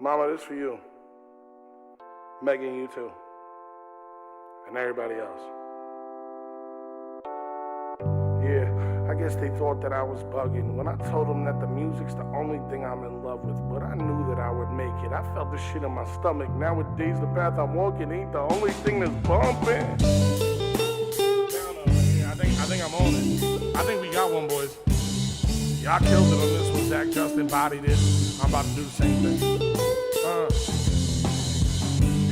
Mama, this for you. Megan, you too. And everybody else. Yeah, I guess they thought that I was bugging when I told them that the music's the only thing I'm in love with, but I knew that I would make it. I felt the shit in my stomach. Nowadays, the path I'm walking ain't the only thing that's bumping. I think I'm on it. I think we got one, boys. Y'all killed it on this one. Zach Justin bodied it. I'm about to do the same thing.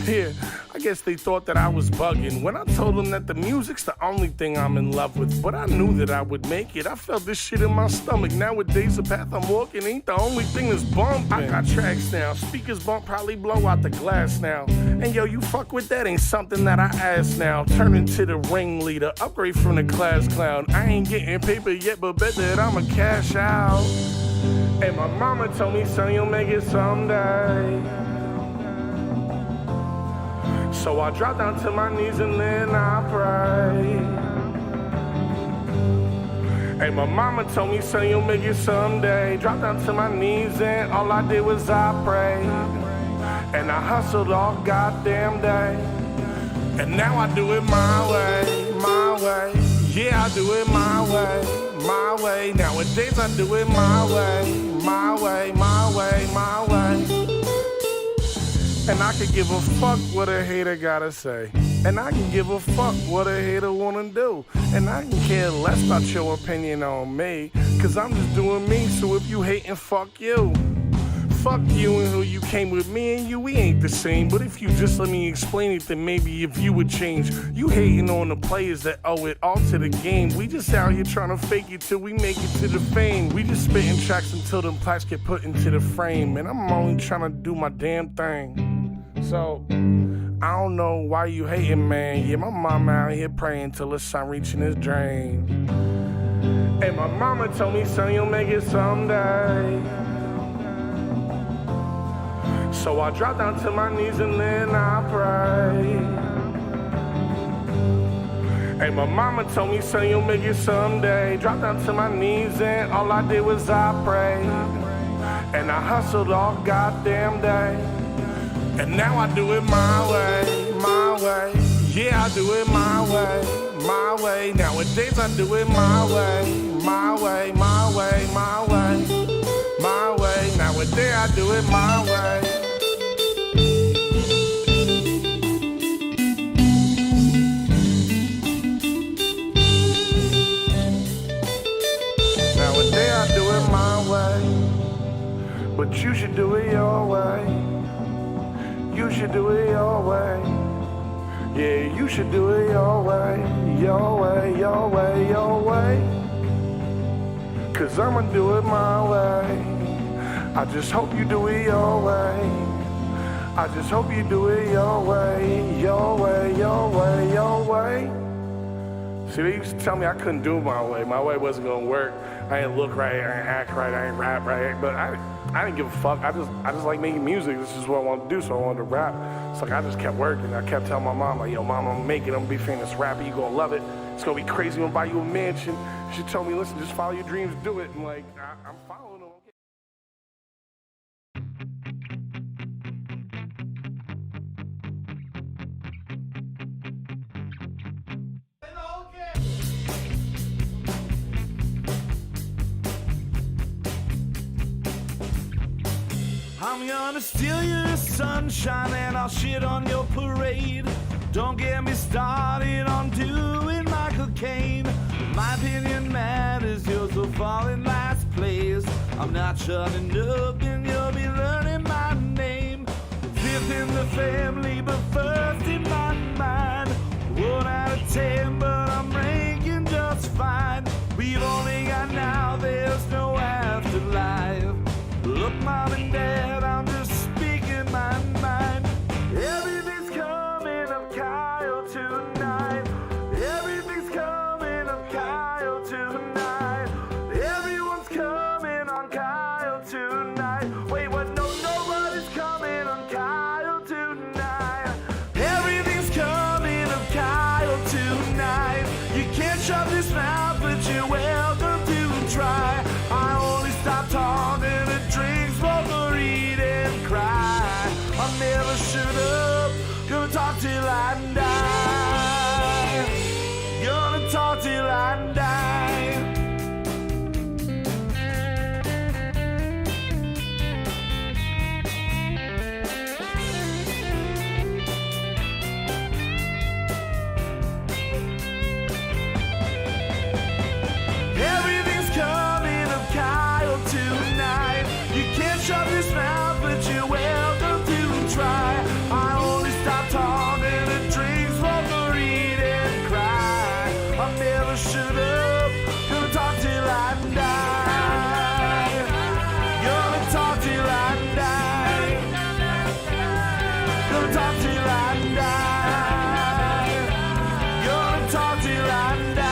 Yeah, I guess they thought that I was bugging when I told them that the music's the only thing I'm in love with, but I knew that I would make it. I felt this shit in my stomach. Nowadays, the path I'm walking ain't the only thing that's bumping. I got tracks now. Speakers bump probably blow out the glass now. And yo, you fuck with that ain't something that I ask now. Turn into the ringleader, upgrade from the class clown. I ain't getting paper yet, but bet that I'ma cash out. And my mama told me, son, you'll make it someday. So I drop down to my knees and then I pray. Hey, my mama told me, son, you'll make it someday. Drop down to my knees and all I did was I prayed. And I hustled all goddamn day. And now I do it my way, my way. Yeah, I do it my way, my way. Nowadays I do it my way, my way, my way, my way. And I can give a fuck what a hater gotta say. And I can give a fuck what a hater wanna do. And I can care less about your opinion on me, cause I'm just doing me, so if you hatin', fuck you. Fuck you and who you came with. Me and you, we ain't the same. But if you just let me explain it, then maybe if you would change. You hating on the players that owe it all to the game. We just out here trying to fake it till we make it to the fame. We just spitting tracks until them plaques get put into the frame. And I'm only trying to do my damn thing. So, I don't know why you hating, man. Yeah, my mama out here praying till the sun reaching his drain. And my mama told me, son, you'll make it someday. So I drop down to my knees and then I pray. Hey, my mama told me, son, you'll make it someday. Drop down to my knees and all I did was I prayed. And I hustled all goddamn day. And now I do it my way, my way. Yeah, I do it my way, my way. Nowadays I do it my way, my way, my way, my way, my way. Nowadays I do it my way. Nowadays I do it my way, but you should do it your way. You should do it your way. Yeah, you should do it your way, your way, your way, your way. Cause I'ma do it my way. I just hope you do it your way. I just hope you do it your way, your way, your way, your way. See, they used to tell me I couldn't do it my way. My way wasn't gonna work. I ain't look right, I ain't act right, I ain't rap right. But I didn't give a fuck. I just like making music. This is what I wanted to do, so I wanted to rap. It's like I just kept working. I kept telling my mom, like, yo, mom, I'm gonna make it. I'm gonna be a famous rapper. You gonna love it. It's gonna be crazy. I'm gonna buy you a mansion. She told me, listen, just follow your dreams, do it. And like, I'm following them. I'm gonna steal your sunshine and I'll shit on your parade. Don't get me started on doing Michael Caine. My opinion matters, yours will fall in last place. I'm not shutting up and you'll be learning my name. Fifth in the family, but first in my mind. 1 out of 10, but I'm ranking just fine. We've only got now, there's no afterlife. Look, mom and dad, I'm just speaking my mind. Everything's coming up Kyle tonight. Everything's coming up Kyle tonight. Everyone's coming on Kyle tonight. Wait, what? No, nobody's coming on Kyle tonight. I die. Gonna talk till I die. Everything's coming up Kyle tonight. You can't shut this mouth, but you're welcome to try. I only stop talking and drink, smoke, or eat and cry. I never shut up. Gonna talk till I die. Gonna talk till I die. Gonna talk till I die. Gonna talk till I die.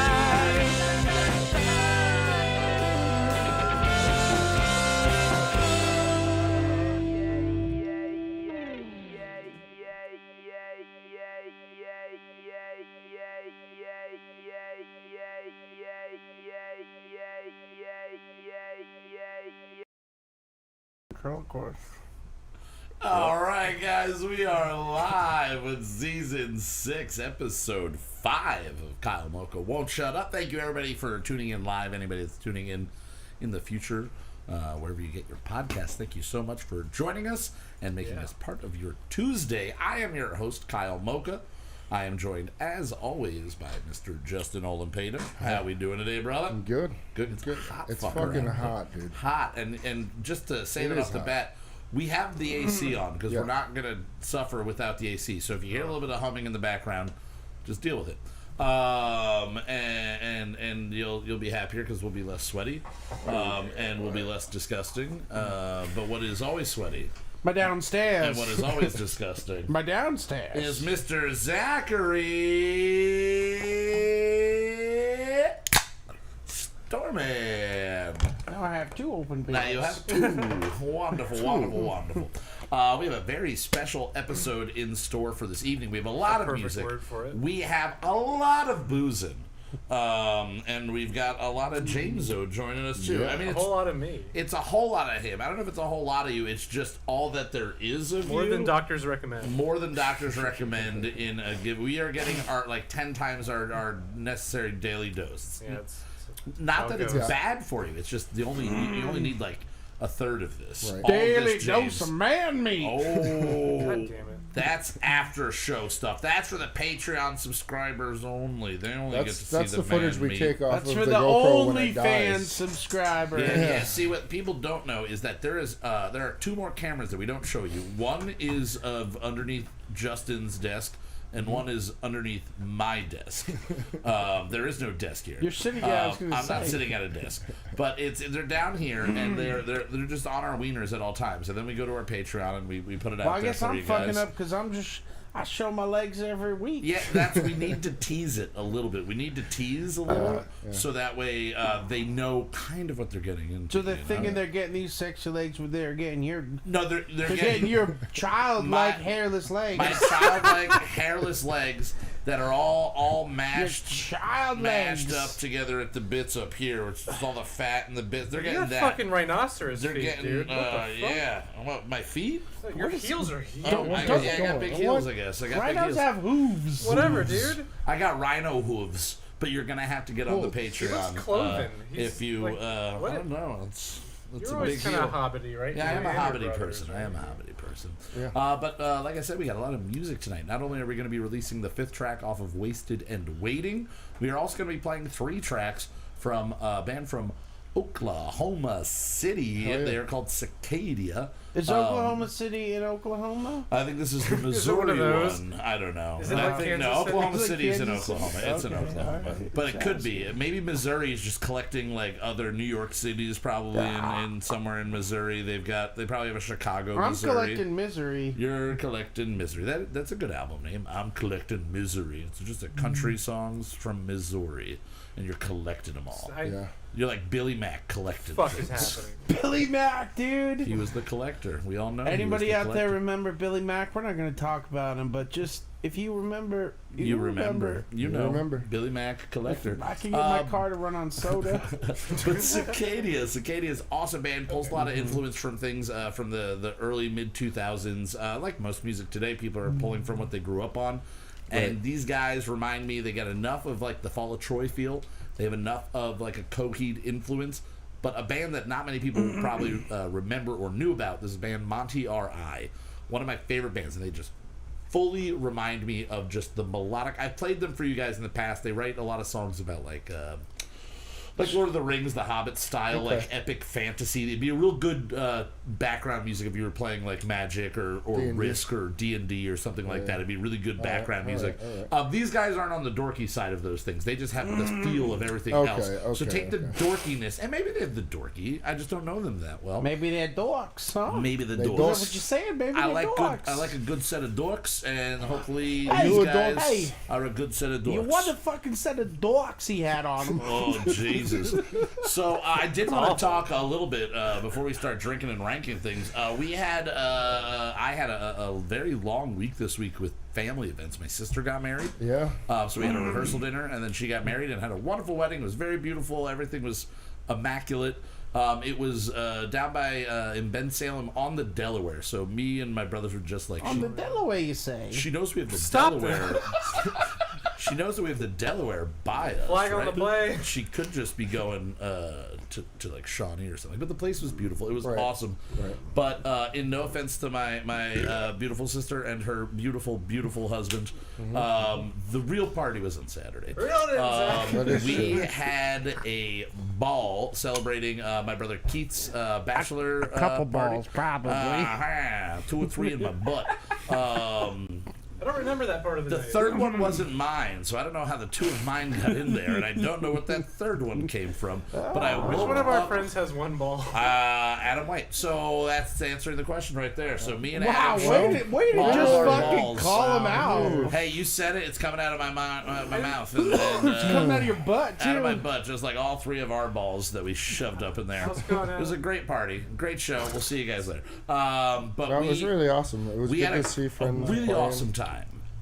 Of course. All right, guys, we are live with season 6, episode 5 of Kyle Mocha Won't Shut Up. Thank you, everybody, for tuning in live. Anybody that's tuning in the future, wherever you get your podcast, thank you so much for joining us and making us part of your Tuesday. I am your host, Kyle Mocha. I am joined, as always, by Mr. Justin Olimpeda. How we doing today, brother? I'm good. Good. It's good. hot. It's fucker fucking out. hot, dude. Hot, and just to say It that is off the hot. bat, we have the AC on because Yeah. we're not gonna suffer without the AC. So if you hear a little bit of humming in the background, just deal with it. And you'll be happier because we'll be less sweaty, and we'll be less disgusting. But what is always sweaty My downstairs. and what is always disgusting My downstairs. is Mr. Zachary Storman. Now I have 2 open beers. Now you have 2. Wonderful. We have a very special episode in store for this evening. We have a lot of perfect music. word for it. We have a lot of boozing. And we've got a lot of Jameso joining us too. Yeah. I mean, A whole lot of me. it's a whole lot of him. I don't know if it's a whole lot of you. It's just all that there is of More you. than doctors recommend. More than doctors recommend in a give. We are getting our 10 times our necessary daily dose. Yeah, it's Not how that it it's goes. bad for you. It's just you only need like a third of this. Right. All Daily this dose of man meat. Oh, God damn it. that's after show stuff. That's for the Patreon subscribers only. They only get to see That's the footage man we meat. take off That's of for the the GoPro when it OnlyFans dies. subscriber. Yeah. See, what people don't know is that there are 2 more cameras that we don't show you. One is of underneath Justin's desk, and one is underneath my desk. There is no desk here. You're sitting at, I was gonna I'm not say. sitting at a desk, but they're down here, and they're just on our wieners at all times. And then we go to our Patreon and we put it out Well, I there guess for I'm you fucking guys. up because I show my legs every week. Yeah, we need to tease it a little bit. We need to tease a little, so that way they know kind of what they're getting into. So they're you know? thinking they're getting these sexy legs, but they're getting your No, they're getting your childlike My- hairless legs. my childlike hairless legs that are all Your mashed child mashed legs. up together at the bits up here, which is all the fat and the bits. They're You're getting a that. fucking rhinoceros They're feet, getting dude. What the fuck? yeah. What, my feet? Your heels are huge. Oh, I don't- got big don't- heels. what? I guess I got big Rhinos heels. have hooves. Whatever, dude. I got rhino hooves, but you're gonna have to get on the Hooves. Patreon. He looks cloven. He's If you, like, what? I don't know. It's You're a big always kind deal. of hobbity, right? Yeah, I am a You and your hobbity brothers, person. right? I am a hobbity person. Yeah. But like I said, we got a lot of music tonight. Not only are we going to be releasing the 5th track off of Wasted and Waiting, we are also going to be playing 3 tracks from a band from Oklahoma City. Oh, yeah. They are called CICADIA. Is Oklahoma City in Oklahoma? I think this is the it one Missouri of those? one. I don't know. Is it I like think, Kansas no, City? Oklahoma Is it City is in Kansas Oklahoma. City? It's in Okay, Oklahoma. alright. But it could Sounds be. Maybe Missouri is just collecting like other New York cities, probably in somewhere in Missouri. They probably have a Chicago, I'm Missouri. collecting misery. You're collecting misery. That's a good album name. I'm collecting misery. It's just a country songs from Missouri, and you're collecting them all. Yeah. You're like Billy Mack collected. Fuck is happening? Billy Mack, dude. He was the collector. We all know. he was Anybody the out there collector. remember Billy Mack? We're not going to talk about him, but just if you remember, You remember. You know. remember. Billy Mack collector. I can get my car to run on soda. But CICADIA is awesome band. Pulls a lot of influence from things from the early mid 2000s. Like most music today, people are pulling from what they grew up on. And these guys remind me, they got enough of like the Fall of Troy feel. They have enough of like a Coheed influence. But a band that not many people probably remember or knew about, this band Monty R.I. One of my favorite bands, and they just fully remind me of just the melodic. I've played them for you guys in the past. They write a lot of songs about like Lord of the Rings, the Hobbit style, like epic fantasy. It'd be a real good background music if you were playing like Magic or Risk or D&D or something like that. It'd be really good background music. These guys aren't on the dorky side of those things. They just have the feel of everything else. So take the dorkiness, and maybe they have the dorky. I just don't know them that well. Maybe they're dorks, huh? Maybe the dorks. Is that what you're saying? Maybe I they're like dorks. I like a good set of dorks, and hopefully Hey, these you a guys dork? Hey. are a good set of dorks. You what a fucking set of dorks he had on him. Oh, Jesus. So I did want to talk a little bit before we start drinking and ranking things. I had a very long week this week with family events. My sister got married. Yeah. So we had a rehearsal dinner, and then she got married and had a wonderful wedding. It was very beautiful. Everything was immaculate. It was down by in Ben Salem on the Delaware. So me and my brothers were just like... On the Delaware, you say? She knows we have the Stop Delaware. She knows that we have the Delaware by us. Flag on the play. She could just be going to like Shawnee or something. But the place was beautiful. It was awesome. Right. But in no offense to my beautiful sister and her beautiful husband, the real party was on Saturday. We had a ball celebrating my brother Keith's bachelor Couple party. balls, probably. 2 or 3 in my butt. I don't remember that part of the The night. third one wasn't mine, so I don't know how the 2 of mine got in there, and I don't know what that third one came from. But I Which woke one of our up, friends has one ball? Adam White. So that's answering the question right there. So me and Wow, Adam. way to all just our fucking balls. call him out. Hey, you said it. It's coming out of my mouth. And, It's coming out of your butt, too. out of my butt, just like all 3 of our balls that we shoved up in there. Let's go now. It was a great party, great show. We'll see you guys later. But No, it was really awesome. It was we good had to see friends. a really playing. awesome time.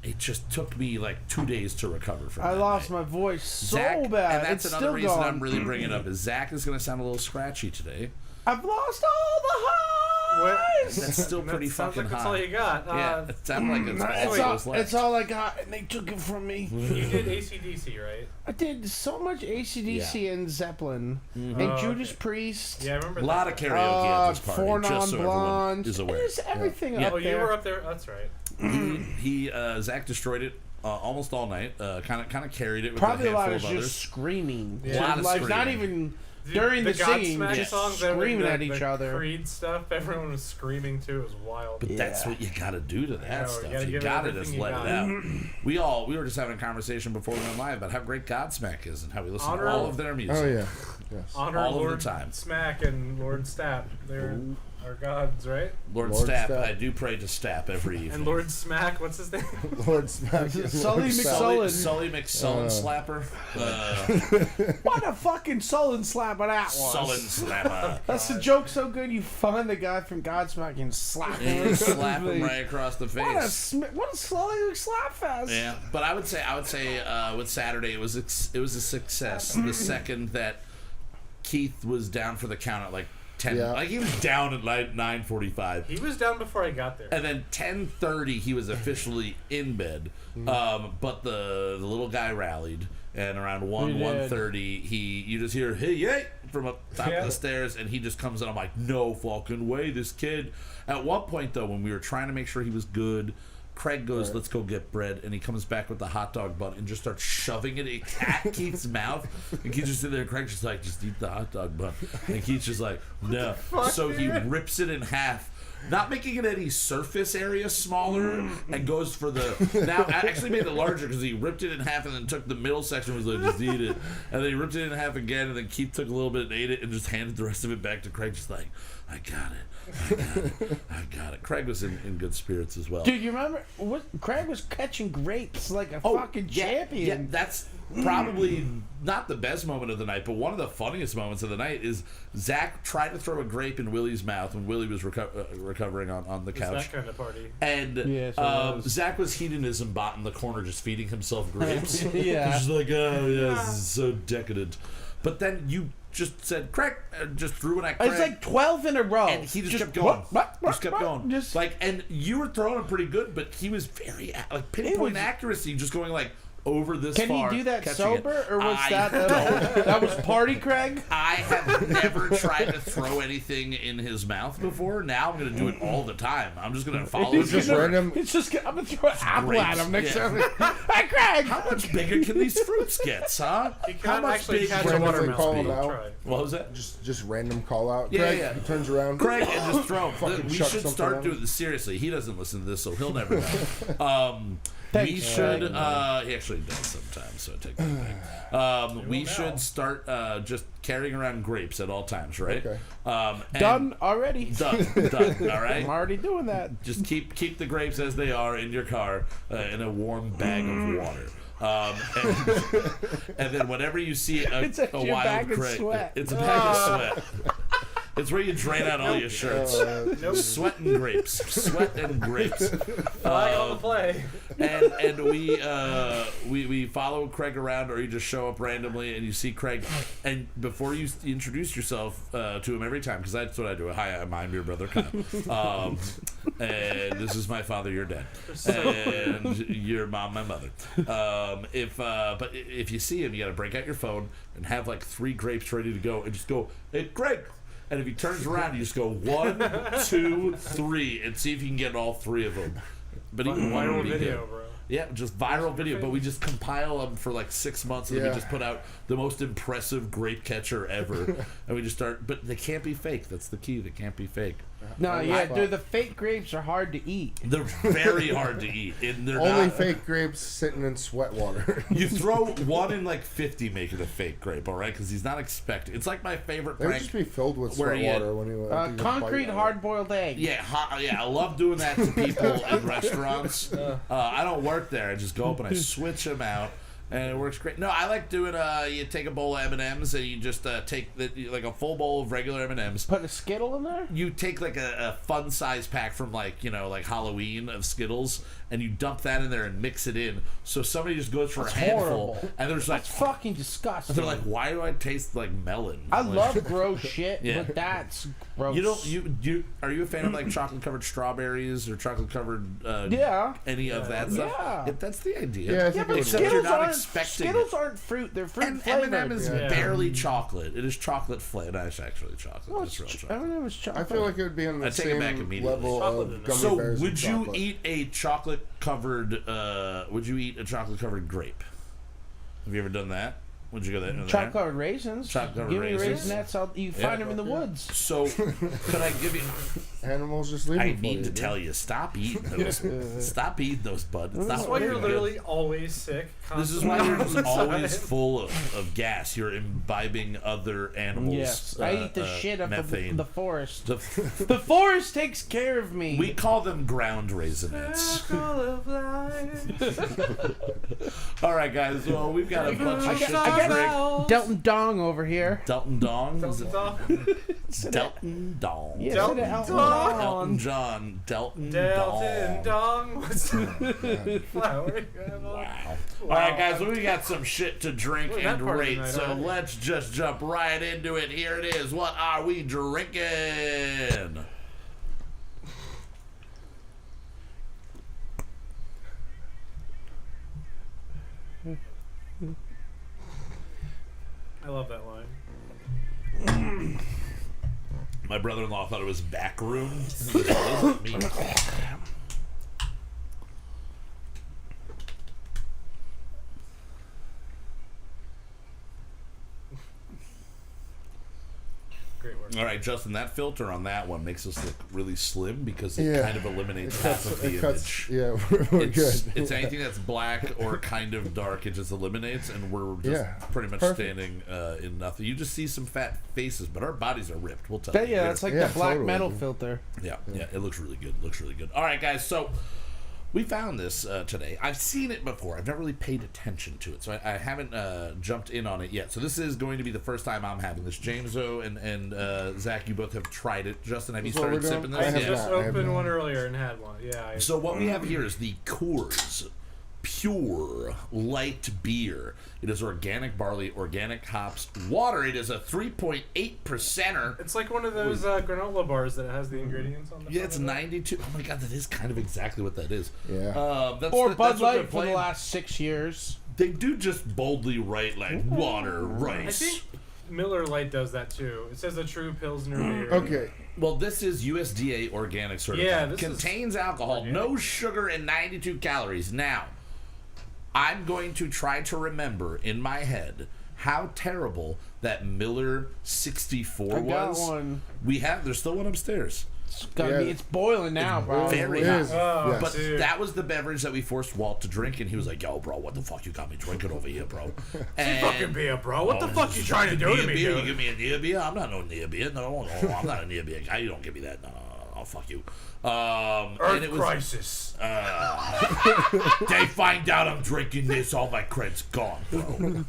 It just took me like 2 days to recover from I that lost night. my voice so Zach, bad. and that's it's another still reason gone. I'm really bringing it up is Zach is going to sound a little scratchy today. I've lost all the highs. That's still pretty Sounds fucking like that's high. all you got. Yeah, it sounded like it's It's all all, was left. it's all I got, and they took it from me. You did AC/DC, right? I did so much AC/DC and Zeppelin and Judas Priest. Yeah, I remember a lot of that. karaoke at this party, Four just so everyone non-blondes. is aware. There's everything up Oh, you there. were up there? That's right. Zach destroyed it almost all night. Kind of carried it with Probably a a lot handful of of just others. screaming. A lot of Like not screaming. even during the singing, Godsmack just songs, screaming at the each other. Creed stuff, everyone was screaming too. It was wild. But that's what you got to do to that Yeah, you stuff. gotta You give it got to everything just you let got. it out. We were just having a conversation before we went live about how great Godsmack is and how we listen Honor- to all of their music. Oh yeah. Yes. Honor all of the Lord time. Smack and Lord Stapp. They're our gods, right? Lord Lord Stapp, Stapp. I do pray to Stapp every evening. And Lord Smack, what's his name? Lord Smack. Sully Sully, McSullen. Sully McSullen Slapper. What a fucking Sullen slapper that was. Sullen Slapper. That's a joke so good you find the guy from Godsmack and slap him. And slap him right across the What a face. what a Sully slap fest. Yeah, but I would say with Saturday it was a success. The second that Keith was down for the count at like 10, Yeah. like he was down at like 9:45. He was down before I got there. And then 10:30, he was officially in bed. But the little guy rallied, and around He 1:30, you just hear "Hey, yay!" from up top Yeah. of the stairs, and he just comes in. I'm like, no fucking way, this kid. At one point, though, when we were trying to make sure he was good, Craig goes, "Let's go get bread," and he comes back with the hot dog bun and just starts shoving it at Keith's mouth. And Keith's just sitting there, and Craig's just like, "Just eat the hot dog bun," and Keith's just like, "No." So he rips it in half. Not making it any surface area smaller, and goes for the... Now, I actually made it larger because he ripped it in half and then took the middle section and was like, "Just eat it." And then he ripped it in half again, and then Keith took a little bit and ate it and just handed the rest of it back to Craig, just like, "I got it. I got it." Craig was in good spirits as well. Dude, you remember Craig was catching grapes like a fucking champion. Yeah, that's probably not the best moment of the night, but one of the funniest moments of the night is Zach tried to throw a grape in Willie's mouth when Willie was recovering on the It's couch. that kind of party. And Yes, it was. Zach was hedonism bot in the corner just feeding himself grapes. Yeah. He's just like, "Oh, yeah, this is so decadent." But then you just said, Craig, just threw it at Craig. It's like 12 in a row. And he just kept going. Just kept going. Just like, and you were throwing it pretty good, but he was very like pinpoint accuracy, just going like over this Can far. he do that catching sober, it. or was I that don't. that was party Craig? I have never tried to throw anything in his mouth before. Now I'm going to do it all the time. I'm just going to follow him. Just random. It's just I'm gonna throw an apple at him next Yeah. time. Hey Craig! How much bigger can these fruits get, huh? You How cannot much actually big catch a randomly watermelon. call him You out. try. What was that? Just random call out. Yeah, Craig, yeah. he turns around. Craig, and just throw him. Fucking We chuck should something start at doing him. this seriously. He doesn't listen to this, so he'll never know. We Thanks, should. Craig. He actually does sometimes, so I take that back. We should start just carrying around grapes at all times, right? Okay. And Done already. Done. All right. I'm already doing that. Just keep the grapes as they are in your car in a warm bag of water. And then whenever you see It's a actually a wild bag of grape, sweat. it's a bag of sweat. It's where you drain out all your shirts. Sweat and grapes. Sweat and grapes. Flag on the play. And we follow Craig around, or you just show up randomly and you see Craig, and before you introduce yourself to him every time, because that's what I do. Hi, I'm your brother Kyle, and this is my father, your dad, and your mom, my mother. But if you see him, you got to break out your phone and have like 3 grapes ready to go, and just go, hey Craig. And if he turns around, you just go 1, 2, 3, and see if you can get all 3 of them. But even one Viral would be video, good. bro. Yeah, just viral video. But we just compile them for like 6 months, and then we Yeah. just put out the most impressive grape catcher ever. And we just start. But they can't be fake. That's the key. They can't be fake. No, yeah, dude, the fake grapes are hard to eat. They're very hard to eat, and they're Only not. fake grapes sitting in sweat water. You throw 1 in like 50, make it a fake grape, all right? Because he's not expecting. It's like my favorite They would prank. just be filled with where sweat you- water when you Concrete hard-boiled egg. Yeah, I love doing that to people in restaurants. I don't work there. I just go up and I switch them out, and it works great. No, I like doing. You take a bowl of M&Ms and you just take like a full bowl of regular M&Ms. Put a Skittle in there? You take like a fun size pack from like Halloween of Skittles, and you dump that in there and mix it in. So somebody just goes for That's a handful, horrible. and there's like That's fucking disgusting. they're like, why do I taste like melon? I Like, love gross shit, Yeah. but that's gross. You don't are you a fan of like chocolate covered strawberries or chocolate covered Yeah. any of that stuff? Yeah. That's the idea. Yeah, I Yeah, think but it Except would you're Skittles not aren't expecting Skittles it. aren't fruit. They're fruit And flavored. M&M is Yeah. barely chocolate. It is chocolate flavored. It's actually chocolate. Well, It's real chocolate. M&M is chocolate. I feel like it would be on the I take it back same immediately. level Chocolate in of there. gummy So bears. and would you chocolate. eat a chocolate covered? Would you eat a chocolate covered grape? Have you ever done that? Would you go there? chocolate covered raisins. Chocolate-covered Give me raisins. raisinets. You find them in the woods. So could I give you? Animals just leave I them for need you, to dude. tell you, stop eating those. Stop eating those, bud. It's not That's why you're good. literally always sick. This is constantly why you're on just the always side. full of gas. You're imbibing other animals. Yes, I eat the shit of methane. the forest. The- The forest takes care of me. we call them ground raisinets. Circle of life. All right, guys. Well, we've got a bunch of shit to I drink. got Delton Dong over here. Dalton Dong. Is it Delton Delton Dong. Yeah, Delton sit down. Dong. Delton John. Delton Delton Dong. Dong. What's flower? Wow. All right, guys. Well, we got some shit to drink Well, that and part of the rate, night, so huh? let's just jump right into it. Here it is. What are we drinking? I love that line. My brother-in-law thought it was back room. It wasn't me. Great work. All right, Justin, that filter on that one makes us look really slim because it Yeah. kind of eliminates half of the It cuts. image. Yeah, we're It's, good. it's anything that's black or kind of dark, it just eliminates, and we're just Yeah, pretty much perfect. standing in nothing. You just see some fat faces, but our bodies are ripped. We'll tell That- you. yeah, that's like Yeah, the black totally, metal dude. filter. Yeah, it looks really good. Looks really good. All right, guys, so we found this today. I've seen it before. I've never really paid attention to it, so I haven't jumped in on it yet. So this is going to be the first time I'm having this. Jameso and Zach, you both have tried it. Justin, have you This is what started we're sipping doing? I this? have Yeah. Just not. I have opened not. one earlier and had one. Yeah. So what we have here is the Coors pure light beer. It is organic barley, organic hops, water. It is a 3.8%er. It's like one of those granola bars that has the ingredients on the Yeah, front it's of it. 92. Oh my god, that is kind of exactly what that is. Yeah. That's Or that's Bud what they're Light for the playing. last 6 years. They do just boldly write like water, I rice. think Miller Lite does that too. It says a true Pilsner beer. Okay. Well, this is USDA organic certified. Yeah, this Contains alcohol, organic. no sugar, and 92 calories. Now, I'm going to try to remember in my head how terrible that Miller 64 I got was. one. There's still one upstairs. It's boiling now, bro. Very It hot. is. Oh, Yes. But dude. that was the beverage that we forced Walt to drink, and he was like, "Yo, bro, what the fuck you got me drinking over here, bro?" And fucking beer, bro. What the Oh, fuck this you is trying to do to near me, beer? dude? You give me a near beer? I'm not no near beer. No, I'm not a near beer guy. You don't give me that. No, fuck you. And Earth it was, crisis. they find out I'm drinking this, all my cred's gone, bro.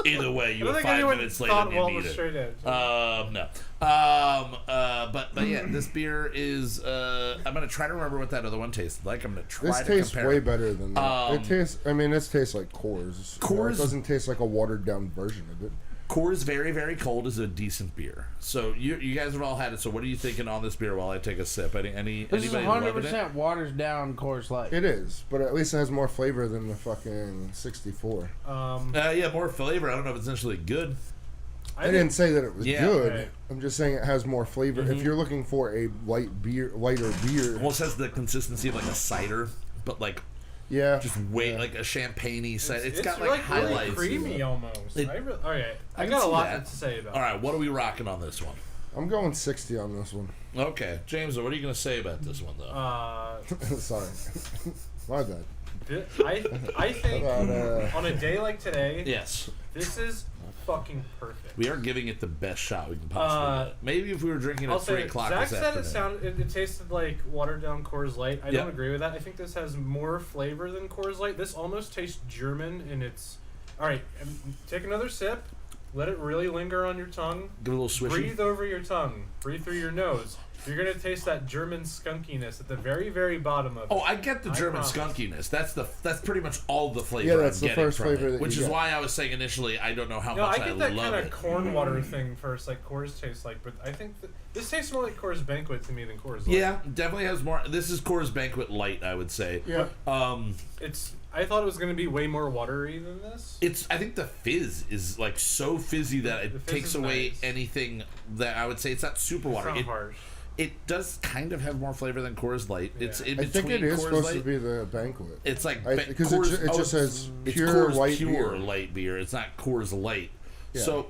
Either way, you I were don't think 5 anyone minutes later thought than you Walt need was it. straight edge. No. But yeah, this beer is. I'm gonna try to remember what that other one tasted like. I'm gonna try This to tastes compare. way better than that. It tastes. I mean, this tastes like Coors. Coors- It doesn't taste like a watered down version of it. Coors Very Very Cold is a decent beer. So you guys have all had it. So what are you thinking on this beer while I take a sip? This is Anybody loving it? 100% waters down Coors Light. It is, but at least it has more flavor than the fucking 64. Yeah, more flavor. I don't know if it's necessarily good. I didn't say that it was Yeah. good. Right. I'm just saying it has more flavor. If you're looking for a lighter beer, Almost has the consistency of like a cider, but like yeah, just like a champagne-y cider. It's got like like highlights. really creamy almost. It- Okay, I can got a see lot that. to say about All right, what are we rocking on this one? I'm going 60 on this one. Okay, James, what are you going to say about this one though? it. Sorry, my bad. I think About, on a day like today, Yes, this is fucking perfect. we are giving it the best shot we can possibly get. Maybe if we were drinking I'll at 3 say, o'clock Zach this said afternoon. it tasted like watered down Coors Light. I Yeah. don't agree with that. I think this has more flavor than Coors Light. This almost tastes German in its. All right, take another sip. Let it really linger on your tongue. Give it a little swishy. Breathe over your tongue. Breathe through your nose. You're gonna taste that German skunkiness at the very, very bottom of it. Oh, I get the I German promise. skunkiness. That's pretty much all the flavor Yeah, that's I'm the getting first from flavor it, that which you is get. why I was saying initially I don't know how No, I much get that love kind of it. corn water thing first, like Coors tastes like, but I think this tastes more like Coors Banquet to me than Coors Light. Yeah, definitely has more. This is Coors Banquet Light, I would say. Yeah. I thought it was going to be way more watery than this. I think the fizz is like so fizzy that The it fizz takes is away nice. anything that I would say it's not super It's watery. not harsh. It does kind of have more flavor than Coors Light. Yeah. It's in I between think it is Coors supposed Light. to be the banquet. It's like Because it just says it's pure Coors light pure beer. light beer. It's not Coors Light. Yeah. So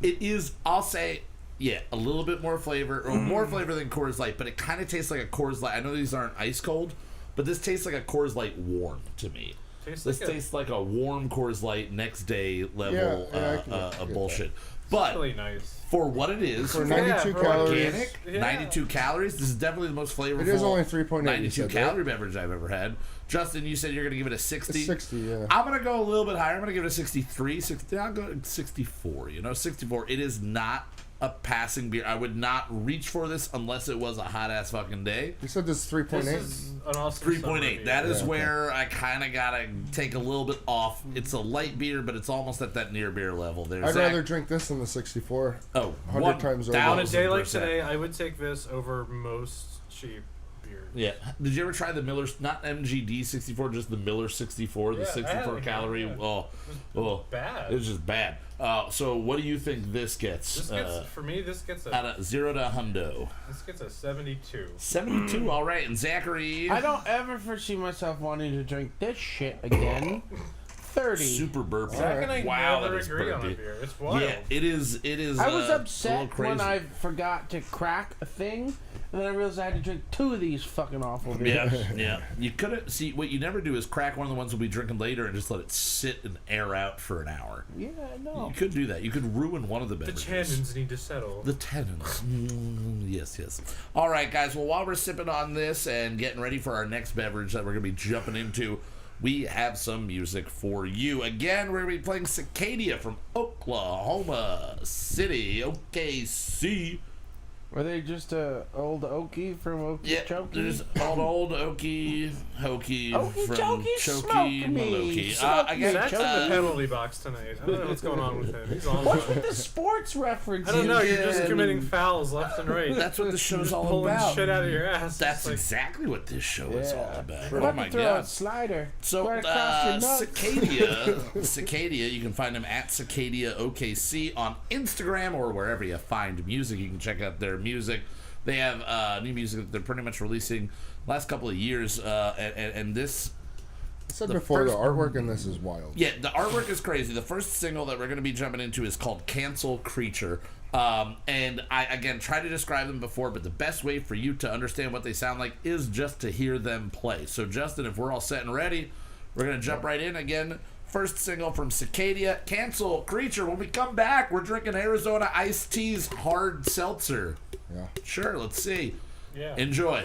it is. I'll say, yeah, a little bit more flavor, or more flavor than Coors Light, but it kind of tastes like a Coors Light. I know these aren't ice cold, but this tastes like a Coors Light warm to me. Tastes This like a- tastes like a warm Coors Light next day level Yeah, I can of get bullshit. But really nice. for what it is, For Yeah, 92 for calories. organic, Yeah. 92 calories. This is definitely the most flavorful. It is only 3.8, you 92 said, calorie beverage I've ever had. Justin, you said you're going to give it a 60. It's 60, yeah. I'm going to go a little bit higher. I'm going to give it a 63. I'll go 64. 64. It is not a passing beer. I would not reach for this unless it was a hot ass fucking day. You said this is 3.8? This is an awesome 3.8. That is Yeah, okay. where I kind of got to take a little bit off. It's a light beer, but it's almost at that near beer level. There's I'd rather drink this than the 64. 100 times over. On a day like 1000%. today, I would take this over most cheap beer. Yeah. Did you ever try the Miller's, not MGD 64, just the Miller 64, the Yeah, I 64 had it, calorie? yeah. Oh, Bad. it's just bad. So what do you think this gets? This gets for me. This gets out a of 0 to hundo. 72. 72. All right, and Zachary. I don't ever foresee myself wanting to drink this shit again. 30. Super burpy. Zach and I Wow, never that is agree on a burpy. bear. It's wild. Yeah, it is. It is. I was a little upset crazy. when I forgot to crack a thing, and then I realized I had to drink 2 of these fucking awful beers. Yeah, yeah. You could have see what you never do is crack one of the ones we'll be drinking later and just let it sit and air out for an hour. Yeah, I know. You could do that. You could ruin one of the The beverages. tannins need to settle. The tannins. Yes, yes. All right, guys. Well, while we're sipping on this and getting ready for our next beverage that we're going to be jumping into, we have some music for you. Again, we're going to be playing CICADIA from Oklahoma City, OKC. Were they just old Okie from Okie Yeah, Chokie? there's old Okie Hokey Okie from Chokie, smoke Chokey me. Maloki. Smoke me, Again, Zach's in the penalty box tonight. I don't know what's going on with him. He's on. What's with the sports references? I don't know. You're just Yeah. committing fouls left and right. that's what the show's just all pulling about. shit out of your ass. That's It's like, exactly what this show is all about. We're Oh about my to throw god. a slider So, right across your nuts. Cicadia, you can find them at Cicadia OKC on Instagram or wherever you find music. You can check out their music. They have new music that they're pretty much releasing last couple of years, and this. I said The before, first- the artwork in this is wild. Yeah, the artwork is crazy. The first single that we're going to be jumping into is called Cancel Creature. And I, again, tried to describe them before, but the best way for you to understand what they sound like is just to hear them play. So, Justin, if we're all set and ready, we're going to jump right in again. First single from Cicadia, Cancel Creature. When we come back, we're drinking Arizona Iced Tea's Hard Seltzer. Yeah. Sure, let's see. yeah. Enjoy.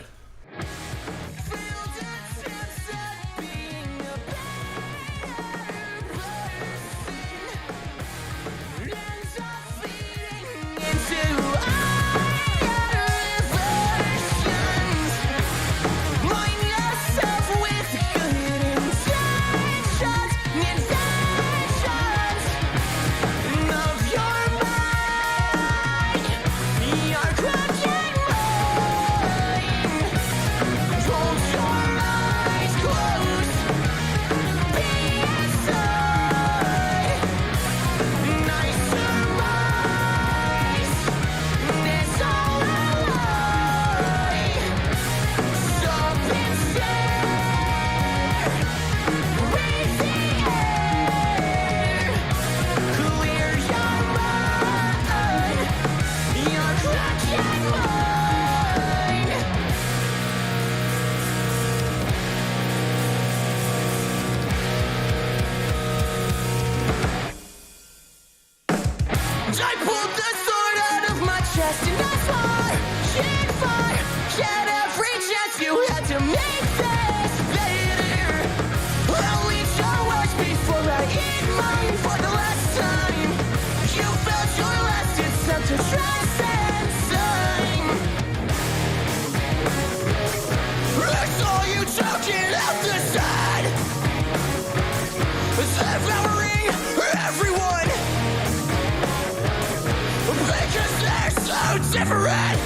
I pulled the sword out of my chest and I swore she'd fire. Get every chance you had to make this better. I'll eat your words before I eat mine for the last time. You felt your last attempt to transcend time. I saw you choking out the side, devouring everyone. Because they're so different,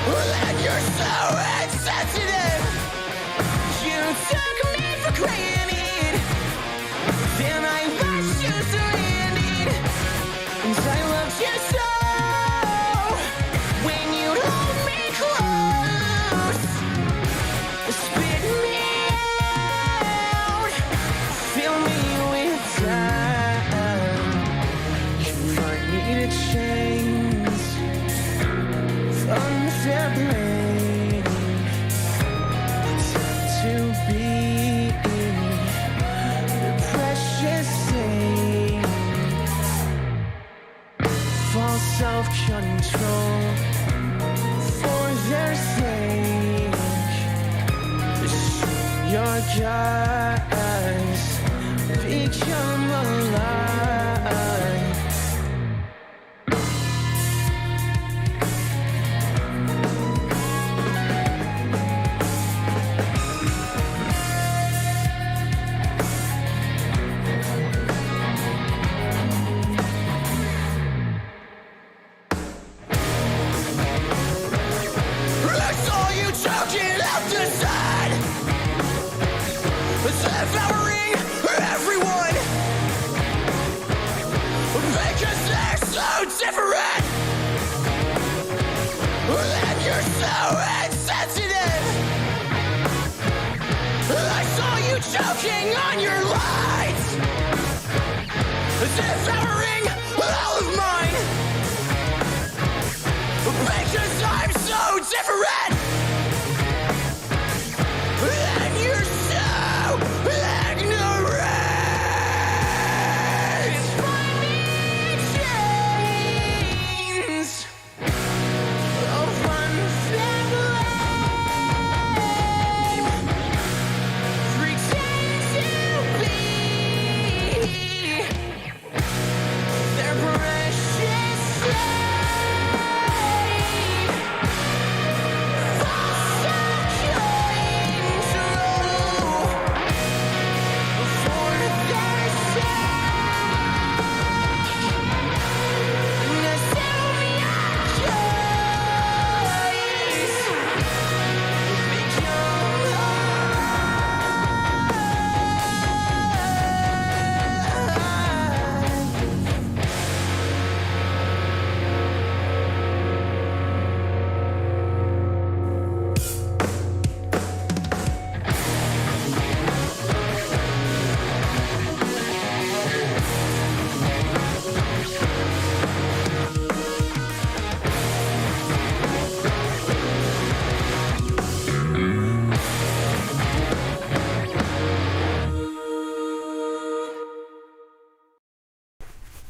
and you're so insensitive. You took me for granted, then I watched you surrounded, and I loved you so. When you hold me close, spit me out, fill me with time. Needed chains from their brain to be the precious thing. False self-control for their sake. Your guys become alive. I saw you choking out the side, devouring everyone. Because they're so different, and you're so insensitive. I saw you choking on your lies, devouring all of mine. Because I'm so different, and you're so ignorant. Find me chains of unfed flame. Pretend to be their precious slave.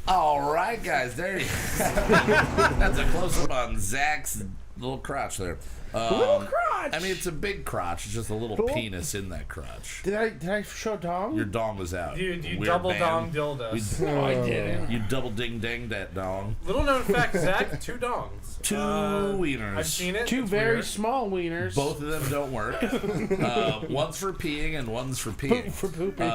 All right, guys, there you That's a close-up on Zach's little crotch there. Little crotch. I mean, it's a big crotch. It's just a little penis in that crotch. Did I show dong? Your dong was out. You Weird double band. dong dildos. No, I didn't. You double ding that dong. Little known fact, Zach, 2 dongs. 2 wieners. I've seen it. Two it's very weird. small wieners. Both of them don't work. One's for peeing and one's for peeing. for pooping.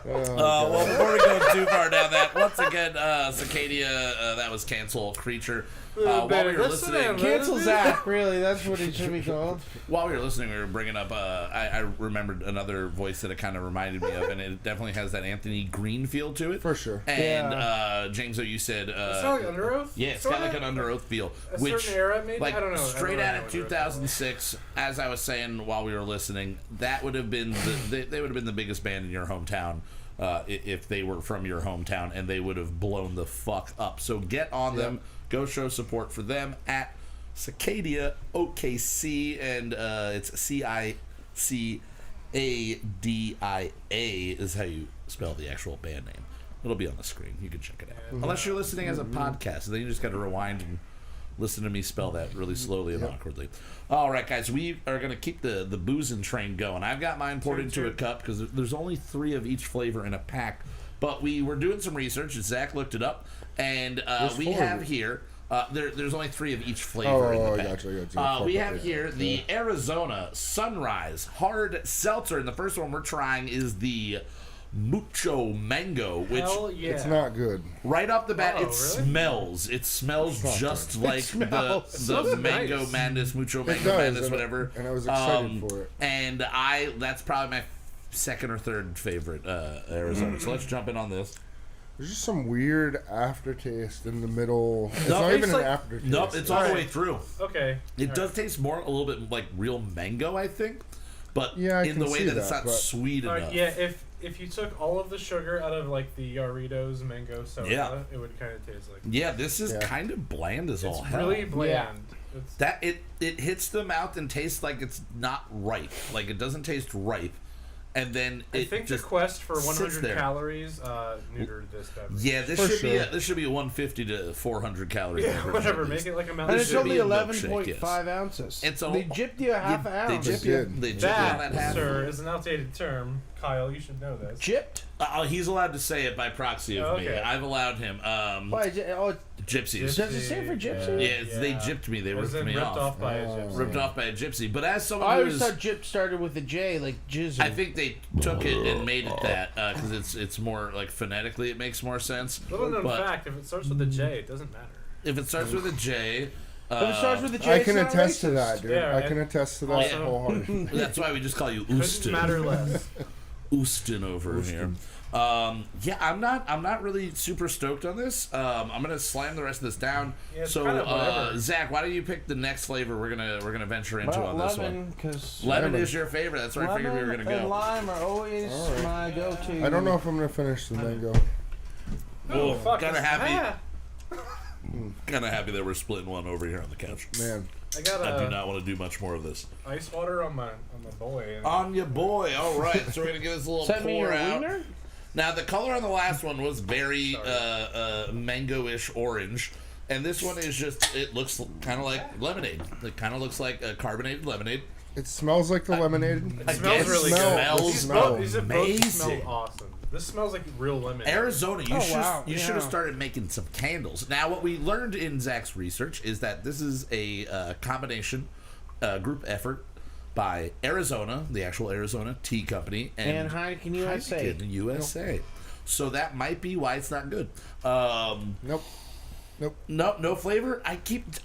Well, before we go too far down that, once again, CICADIA, that was Cancel Creature. While we were listening, Cancel Zach, really. That's what he should be called. while we were listening, we were bringing up. I remembered another voice that it kind of reminded me of, and it definitely has that Anthony Green feel to it. For sure. And Jameso, you said, It's not like Under Oath? yeah, it's Sorta? got like an Under Oath feel, A which certain era, maybe? like I don't know. straight I out don't of know what Under Oath 2006. As I was saying while we were listening, that would have been they would have been the biggest band in your hometown. If they were from your hometown, and they would have blown the fuck up. So get on them. Go show support for them at CICADIA OKC, and it's CICADIA is how you spell the actual band name. It'll be on the screen. You can check it out. Unless you're listening as a podcast, then you just got to rewind and listen to me spell that really slowly and awkwardly. All right, guys, we are going to keep the boozing train going. I've got mine poured into a cup because there's only 3 of each flavor in a pack. But we were doing some research, and Zach looked it up, and we 4 have of it. here, there's only 3 of each flavor in the pack. Gotcha. We have here the Arizona Sunrise Hard Seltzer, and the first one we're trying is the Moucha Mango, which Hell yeah. It's not good. right off the bat, Oh, it really? smells. It smells just like the smells Mango nice. Madness, Mucho It Mango does, Madness, and- whatever. and I was excited for it. And that's probably my second or third favorite Arizona. So let's jump in on this. There's just some weird aftertaste in the middle. It's No, not it's even like- an aftertaste. Nope, it's all the Alright. way through. Okay. It does taste more a little bit like real mango, I think, but Yeah, I in the can way see that it's that, not but- sweet enough. Yeah, if you took all of the sugar out of like the Yarritos mango soda, Yeah. it would kind of taste like. Yeah, this is Yeah. kind of bland as all It's hell. really bland. It's, That it hits the mouth and tastes like it's not ripe. Like it doesn't taste ripe, and then I it think the just quest for sits 100 there. calories neutered this beverage. Yeah, this For should be sure. this should be a 150 to 400 calorie. Yeah, beverage whatever. at Make least. it like a And mountain. This it's should only be a milkshake, 11.5 ounces. It's a- they gypped you a half an They ounce. gypped They you. did. They gypped you on that That, half. sir, is an outdated term. Kyle, you should know this. Gypped? He's allowed to say it by proxy of me. Okay. I've allowed him. Why is it, Gypsies. does it say for gypsy? Yeah, they gypped me. They As ripped in me ripped off. off by a gypsy. Ripped off by a gypsy. But as someone I who always is, thought gypped started with a J, like jizzle. I think they took it and made it that because it's more like phonetically it makes more sense. Little known But fact: if it starts with a J, it doesn't matter. if it starts with a J, If it starts with a J, I it's can not attest to racist. that, dude. Yeah, I can and attest to that also- wholeheartedly. that's why we just call you Couldn't Ustin. matter less. Ustin over here. Yeah, I'm not really super stoked on this. I'm gonna slam the rest of this down. Yeah, it's So kind of whatever. Zach, why don't you pick the next flavor we're gonna venture into Well, on this lemon, one? because Lemon is your favorite. That's where I figured we were gonna and go. lime are always Alright. my go-to. I don't know if I'm gonna finish the mango. Oh, fuck. Kinda it's- happy. Ah, Kind of happy that we're splitting one over here on the couch. Man, I got I do not want to do much more of this. ice water on my boy. And On your boy. All right, so we're gonna give this a little Send me pour your out. wiener? Now the color on the last one was very mango-ish orange, and this one is just it looks kind of like lemonade. It kind of looks like a carbonated lemonade. it smells like the lemonade. it smells really smell- good. the These smell. both smell amazing. awesome. This smells like real lemon. Arizona, you Oh, should wow, you yeah. should have started making some candles. Now, what we learned in Zach's research is that this is a combination group effort by Arizona, the actual Arizona Tea Company, And Heineken USA. Heineken USA. So that might be why it's not good. Nope. No flavor. I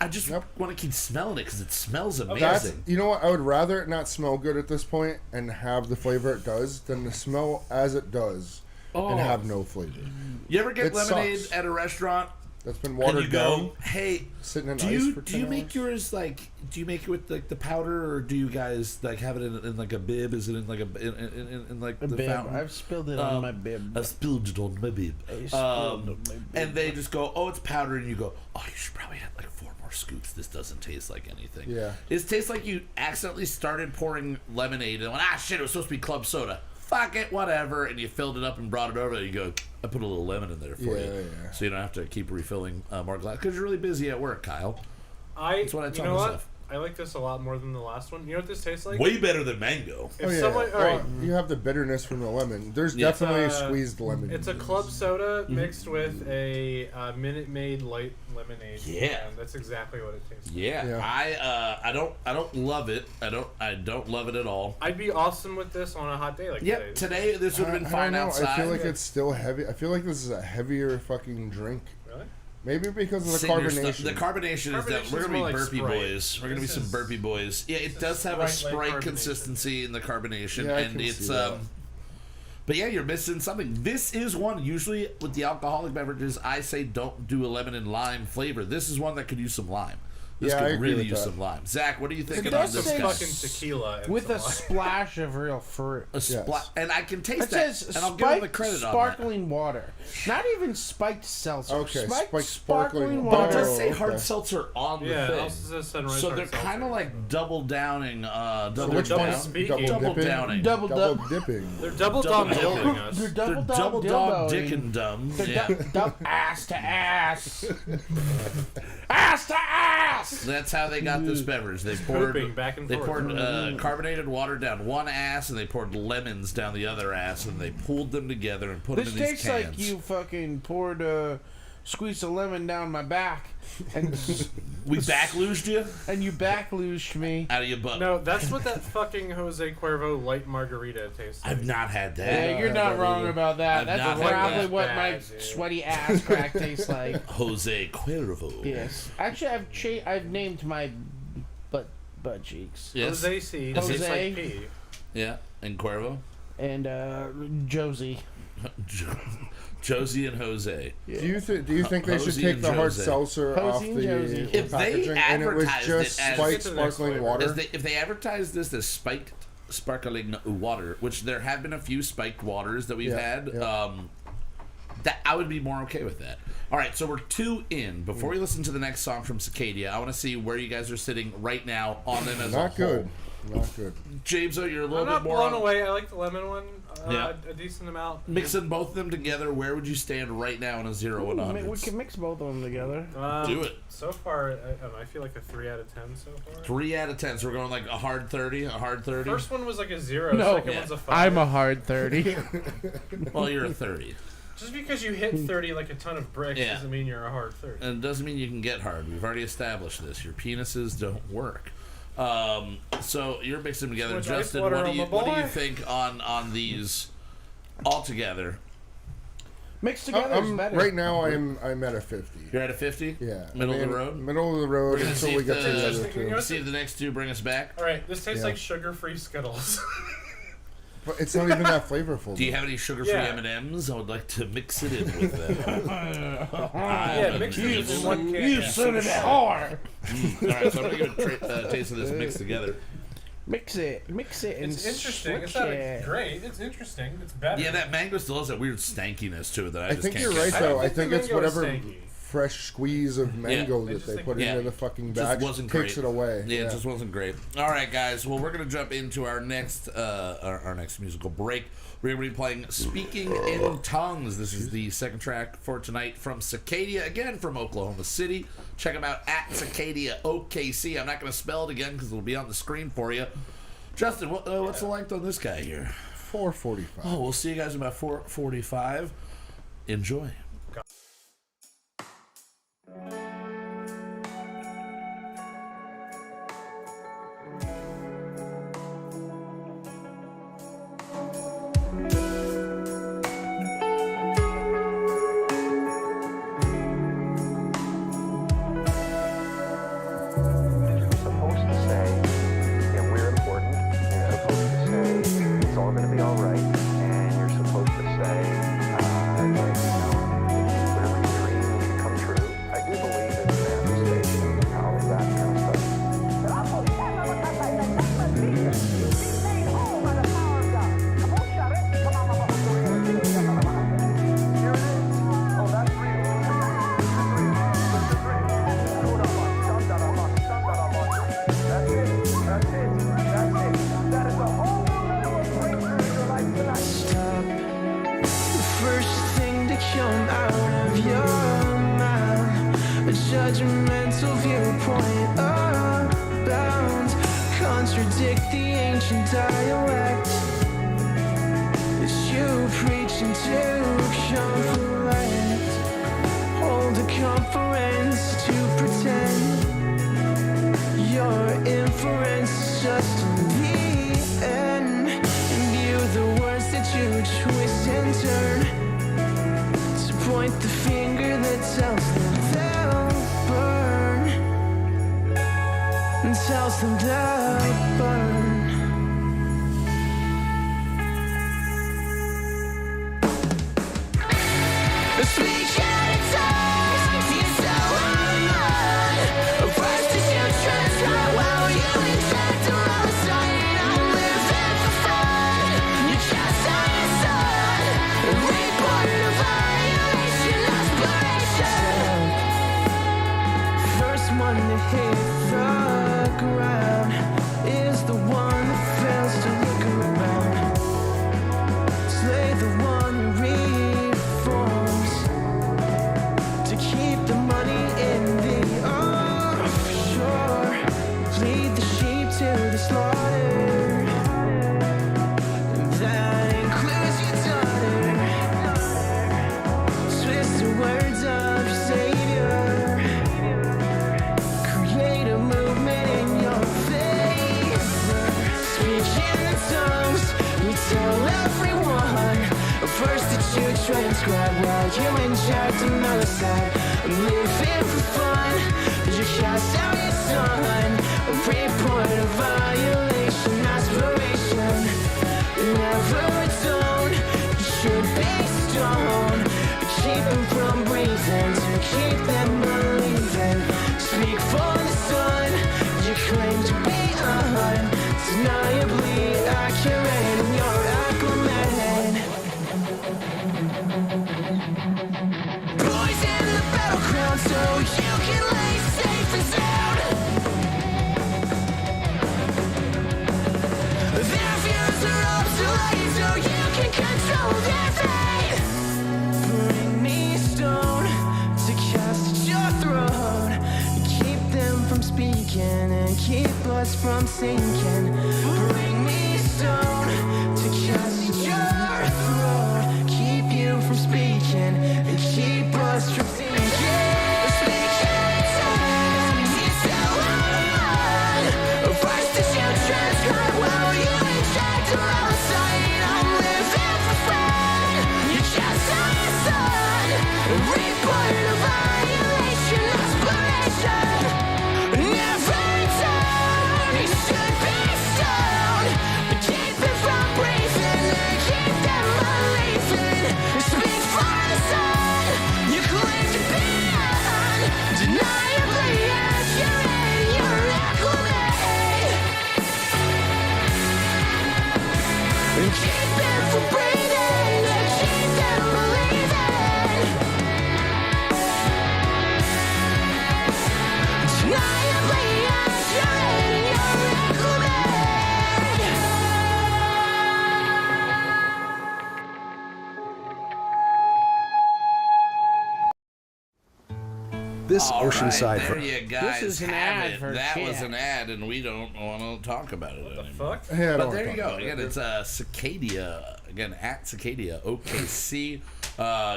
just Nope. want to keep smelling it because it smells amazing. That's, you know what? I would rather it not smell good at this point and have the flavor it does than to smell as it does and have no flavor. You ever get it lemonade sucks. at a restaurant That's been and watered you go, down, "Hey, sitting in do ice you for do 10 you make hours. yours like do you make it with like the powder or do you guys like have it in like a bib? Is it in like in like A the bib. fountain? I've spilled it on my bib. I spilled it on my bib. I spilled on my bib. And they just go, "Oh, it's powder," and you go, "Oh, you should probably have like 4 more scoops. This doesn't taste like anything." Yeah. It tastes like you accidentally started pouring lemonade and went, "Ah, shit! It was supposed to be club soda." fuck it, whatever, and you filled it up and brought it over, you go, I put a little lemon in there for you. Yeah. So you don't have to keep refilling more glass. Because you're really busy at work, Kyle. That's what I tell myself. I like this a lot more than the last one. You know what this tastes like? Way better than mango. If someone, all right, You have the bitterness from the lemon. There's definitely squeezed lemon. it's a club soda mixed with a Minute Maid light lemonade. Yeah. And that's exactly what it tastes like. Yeah. I don't love it. I don't love it at all. I'd be awesome with this on a hot day like Yep, today this would have been I fine don't know. outside. I feel like it's still heavy. I feel like this is a heavier fucking drink. Really? Maybe because of the Senior carbonation. stuff. The carbonation is that we're gonna be more like burpy Sprite. boys. We're gonna be This some is- burpy boys. Yeah, it does have a Sprite-like Sprite carbonation. consistency in the carbonation, Yeah, I and can it's see that. But yeah, you're missing something. This is one. Usually with the alcoholic beverages, I say don't do a lemon and lime flavor. This is one that could use some lime. This Yeah, I could agree really with use that. some lime. Zach, what are you thinking does on this say guy? Fucking tequila. And With some a lime. splash of real fruit. And I can taste It that, says and I'll give him the spiked credit on that. sparkling water. Not even spiked seltzer. Okay, spiked spiked sparkling But it water. does say hard Okay. seltzer on the Yeah, it thing. also says sunrise. So hard they're kind seltzer. of like double downing, double Which double one? down, speaking. double dipping? downing. Double dipping. They're double Double dog dipping. building us. They're They're double double dog dildoing. dick and dumb. They're Yeah. ass to ass. Ass to ass. That's how they got this beverage. They poured pooping back and they forth. poured carbonated water down one ass, and they poured lemons down the other ass, and they pulled them together and put This them in these tastes cans. like you fucking poured a squeeze of lemon down my back, and We backloosed you and you backloosed me. out of your butt. No, that's what that fucking Jose Cuervo light margarita tastes like. I've not had that. Yeah, you're not wrong about that. I've That's not had probably that. what my Bad, dude. sweaty ass crack tastes like. Jose Cuervo. Yes, actually, I've named my butt cheeks Yes. Jose C. Jose. Tastes like pee. Yeah. And Cuervo. and Josie. Josie and Jose. Do you think they should Hosey take and the hard Jose. seltzer Hosey off and the Josie. If they packaging and it was advertised just it as- spiked Get to the next sparkling flavor. water? If they advertise this as spiked sparkling water, which there have been a few spiked waters that we've had, that I would be more okay with that. All right, so we're 2 in. Before we listen to the next song from Cicadia, I want to see where you guys are sitting right now on them as Not a good. whole. Not good. James, you're a little I'm bit not more blown on, away. I like the lemon one. Yeah. A decent amount. mixing both of them together. Where would you stand right now in a 0 and We 100? can mix both of them together. Do it. So far, I don't know, I feel like a 3 out of 10 so far. 3 out of 10. So we're going like a hard 30, a hard 30. First one was like a 0. No. Second Yeah. one's a 5. I'm a hard 30. Well, you're a 30. Just because you hit 30 like a ton of bricks Yeah. doesn't mean you're a hard 30. And it doesn't mean you can get hard. We've already established this. Your penises don't work. So you're mixing them together. Too much ice Justin, water what do on you my what do you boy. think on these all together? Mixed together is I'm, better. right now, I'm at a 50. You're at a 50? Yeah. Middle of the road? Middle of the road We're gonna until see we if get to the the- other You know two. See if the next two bring us back. Alright, this tastes Yeah. like sugar-free Skittles. But it's not even that flavorful. Do you though. have any sugar-free Yeah. M&Ms? I would like to mix it in with them. Yeah, mix these in one can. You son of a whore! All right, so I'm going to give a taste of this mixed together. Mix it, and It's interesting. It's switch not it. great. It's interesting. It's better. Yeah, that mango still has that weird stankiness to it that I I just think can't you're get right past. though. I think think the it's mango is whatever stanky. fresh squeeze of mango I that just they think put Yeah. into the fucking Just batch wasn't takes great. it away. Yeah, it just wasn't great. All right, guys. Well, we're gonna jump into our next musical break. We're gonna be playing "Speaking in Tongues." This is the second track for tonight from Cicadia, again from Oklahoma City. Check them out at Cicadia OKC. I'm not gonna spell it again because it'll be on the screen for you. Justin, what's the length on this guy here? 445. Oh, we'll see you guys in about 4:45. Enjoy. You're supposed to say that we're important. You're supposed to say it's all going to be all right. And you're supposed to say, like, you know, contradict the ancient dialect that you preaching to conflict. Hold a conference to pretend your inference is just the end, and view the words that you twist and turn to point the finger that tells them they'll burn, and tells them they'll burn. Speak out of tongues, you so unlearned. First as you transcribe while you inject a homicide. I'm living for fun. You just saw your son. Report a violation, aspiration. First one to hit the ground is the one that fails to look around. Slay the one who reforms to keep the money in the offshore. Lead the sheep to the slaughter. That includes your daughter. Twist the words of your savior. Create a movement in your favor. Speak in tongues, we tell everyone. First that you transcribe while you inject another side. I'm living for fun. You cast out your son. A report of violation, aspiration. Never atone. You should be stoned. Keep them from breathing to keep them believing. Speak for the sun. You claim to be undeniably accurate in your acclimate. Poison the battleground so you can lay safe and sound. Their views are obsolete so you can control their fate. Bring me stone to cast at your throne. Keep them from speaking and keep us from sinking. Bring me stone to cast at your throne. Keep you from speaking and keep us from sinking. Speak in tongues, you so unlearned. First as you transcribe while you inject a homicide. I'm living for fun. You just saw your son. Report a violation, aspiration. Never return. You should be stoned. Keep it from breathing and keep them believing. Speak for the sun. You claim to be undeniably accurate in your acclimate. And keep them from breathing and keep them believing. Undeniably accurate in your acclimate. This All right, Oceanside. there you guys This is an have ad it. for That was chat. an ad, and we don't want to talk about it anymore. Fuck. Yeah, I But don't there wanna you talk go. about Again, it. it's CICADIA. Again, at CICADIA, OKC.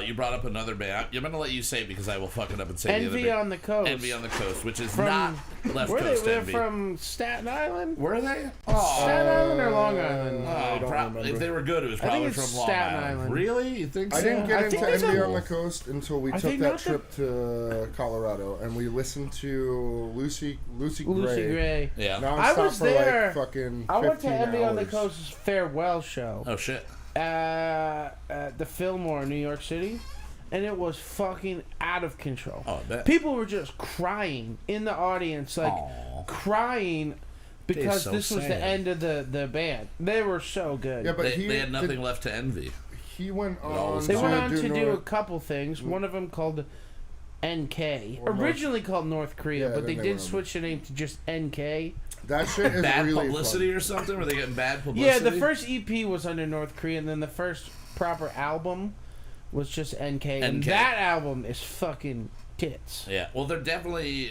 You brought up another band. I'm going to let you say it because I will fuck it up and say the Envy other on the Coast. Envy on the Coast, which is From- not Left Where Coast they're Envy. from Staten Island? Were they? Oh, Staten Island or Long Island? don't remember. if they were good, it was I think probably it's from Long Staten Island. Island. Really? You think so? I didn't I get think into there's Envy a- on the Coast until we I took think that not the- trip to Colorado and we listened to Lucy Lucy Gray. Gray. Yeah. I Nonstop was for there. like fucking 15 I went to Envy on the hours. Coast's farewell show Oh, shit. at the Fillmore, New York City, and it was fucking out of control. Oh, I bet. People were just crying in the audience, like Aw. crying because so this was the sad. end of the band. They were so good. Yeah, but They had nothing left to envy. he went all on. was They gone. went on to do a North- couple things. One of them called NK, Or North- originally called North Korea, Yeah, but they then they did went over. switch the name to just NK. That shit is Bad really publicity fun. or something? Were they getting bad publicity? Yeah, the first EP was under North Korea, and then the first proper album was just NK. And NK. that album is fucking tits. Yeah, well, they're definitely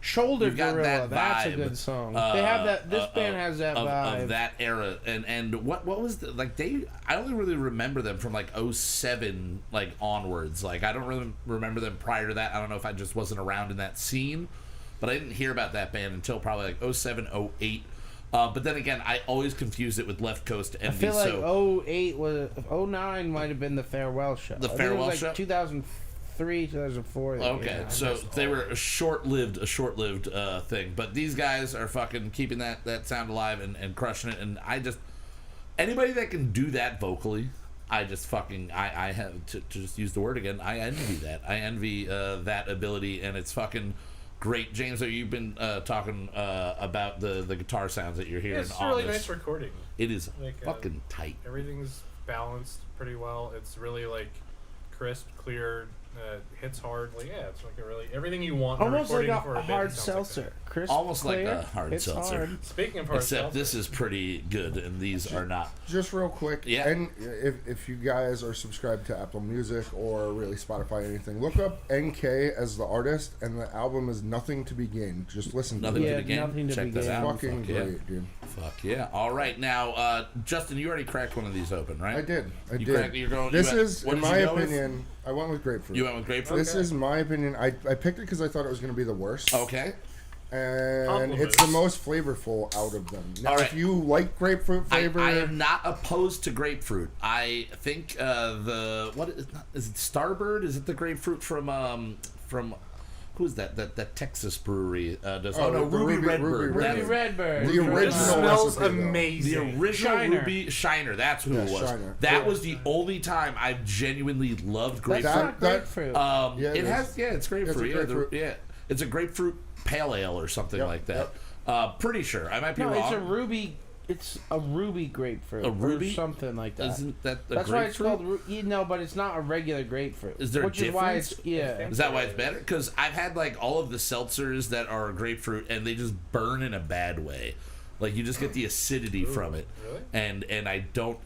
Shoulder you've got Gorilla. that That's a vibe, good song. They have that. This band has that vibe of that era. And what was the, like they? I only really remember them from like 07 like onwards. Like I don't really remember them prior to that. I don't know if I just wasn't around in that scene, but I didn't hear about that band until probably like 07, 08. But then again, I always confuse it with Left Coast Envy. I feel like 08 was 09 might have been the Farewell show. The I think Farewell it was show? like 2003, 2004. Okay, Yeah. so they were a short-lived thing, but these guys are fucking keeping that sound alive and crushing it. And I just anybody that can do that vocally, I just fucking I have to just use the word again. I envy that. I envy that ability, and it's fucking great. James, so you've been talking about the guitar sounds that you're hearing. It's a on really this. nice recording. It is Like, fucking tight. Everything's balanced pretty well. It's really like crisp, clear, hits hard. Like it's like a really everything you want. In Almost a like recording for a band hard sounds like seltzer. that. Crisp, Almost like clear, a hard hits seltzer. hard. Speaking of hard Except seltzer, this is pretty good, and these are not. Just real quick, Yeah. and if you guys are subscribed to Apple Music or really Spotify or anything, look up NK as the artist, and the album is Nothing to Be Gained. Just listen Nothing to to Yeah, the game. nothing to Check be this gained. out. it. Fucking Fuck yeah. great, dude. Fuck yeah. All right, now, Justin, you already cracked one of these open, right? I did. You cracked- you're going- This you went- is, what in did my you go with? opinion, I went with grapefruit. You went with grapefruit? This is my opinion. I picked it because I thought it was going to be the worst. Okay. And Compliments. it's the most flavorful out of them. Now, All right. if you like grapefruit flavor, I am not opposed to grapefruit. I think is it Starbird? Is it the grapefruit from who's that Texas brewery does? Oh, no, the Ruby Ruby Redbird. Redbird. That's- Ruby Redbird. The original This smells recipe, though. amazing. The original Shiner. Ruby Shiner, that's who Yeah, it was. Shiner. That Yeah. was the only time I genuinely loved That's grapefruit. not that- grapefruit. Yeah, It it has, is. it's grapefruit. It's a grapefruit. Yeah, it's a grapefruit pale ale or something Yep, like that. yep. Pretty sure. I might be no, wrong. it's a ruby. It's a ruby grapefruit. A ruby? Or something like that. Isn't that a That's why it's grapefruit? called. No, but it's not a regular grapefruit. Is there a which is why difference? it's yeah. Is that why it's better? Because I've had like all of the seltzers that are grapefruit, and they just burn in a bad way. Like you just get the acidity from it, really? and I don't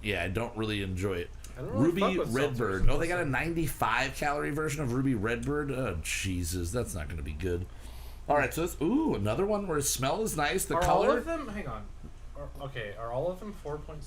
really enjoy it. I don't really fuck Ruby with Redbird. seltzers. Oh, they got a 95 calorie version of Ruby Redbird. Oh Jesus, that's not going to be good. All right, so this another one where the smell is nice. The Are color. all of them? Hang on. Are all of them 4.6%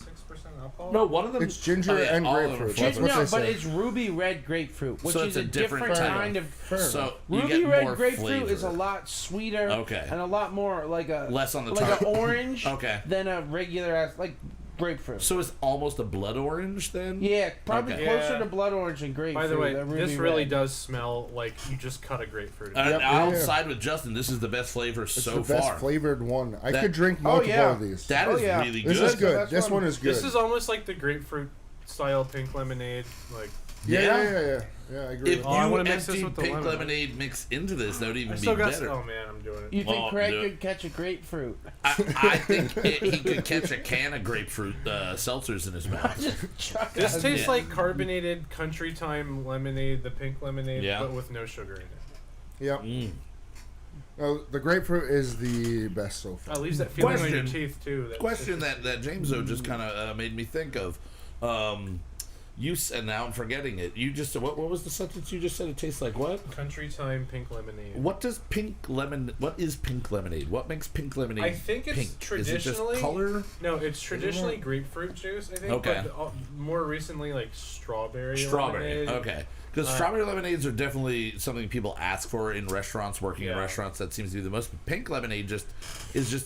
alcohol? No, one of them. It's ginger and all of them are grapefruit. flavor. That's what No, they but say. it's ruby red grapefruit, which So is it's a a different different type. kind of. So you Ruby get red more grapefruit flavor. is a lot sweeter. Okay. And a lot more like a Less on the like top. an orange. Okay. Than a regular ass like grapefruit. So it's almost a blood orange then. Yeah, probably Okay. closer Yeah. to blood orange and grapefruit. By the way, than this ruby really red. does smell like you just cut a grapefruit. Yep, I'll yeah. side with Justin. This is the best flavor It's so the best far. flavored one. I That- could drink multiple yeah. of these. That Oh, is yeah. really This good. is good. That's This one. one is good. This is almost like the grapefruit style pink lemonade. Like Yeah, I agree If with Oh, I you wanna mix this emptied with the pink lemon. lemonade mix into this, that would even I be still got. better. Oh man, I'm doing it. You think Oh, Craig dude. could catch a grapefruit? I think he could catch a can of grapefruit seltzers in his mouth. Chuck This out. tastes Yeah. like carbonated country time lemonade, the pink lemonade, Yeah. but with no sugar in it. it. Yep. No, the grapefruit is the best so far. It leaves that feeling on your Question. teeth too. That Question that Jameso just kind of made me think of. And now I'm forgetting it. You just what was the sentence you just said? It tastes like what? country time pink lemonade. What is pink lemonade? What makes pink lemonade? I think it's pink? Is it traditionally just color? No, it's traditionally grapefruit juice. I think. Okay. But more recently, like strawberry. Strawberry. lemonade. Okay. Because strawberry lemonades are definitely something people ask for in restaurants. Working in Yeah. restaurants, that seems to be the most. Pink lemonade just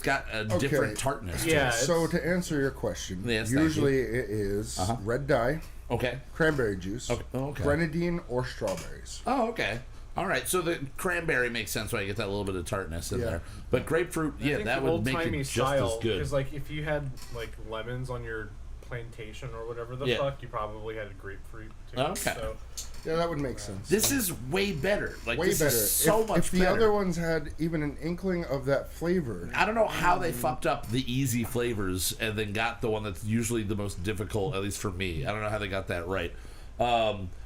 got a different tartness. Yeah. To it. So to answer your question, Yes, thank usually it is red dye, Okay. cranberry juice, Okay. grenadine, or strawberries. Oh, okay. All right. So the cranberry makes sense when I get that little bit of tartness in Yeah. there. But grapefruit, I yeah, think that the would make old-timey it just style, as good. Because like if you had like lemons on your plantation or whatever the Yeah. fuck, you probably had a grapefruit too. Okay. So Yeah, that would make sense. This is way better. Like Way this better. is so much if the better. other ones had even an inkling of that flavor, I don't know how they fucked up the easy flavors and then got the one that's usually the most difficult, at least for me. I don't know how they got that right.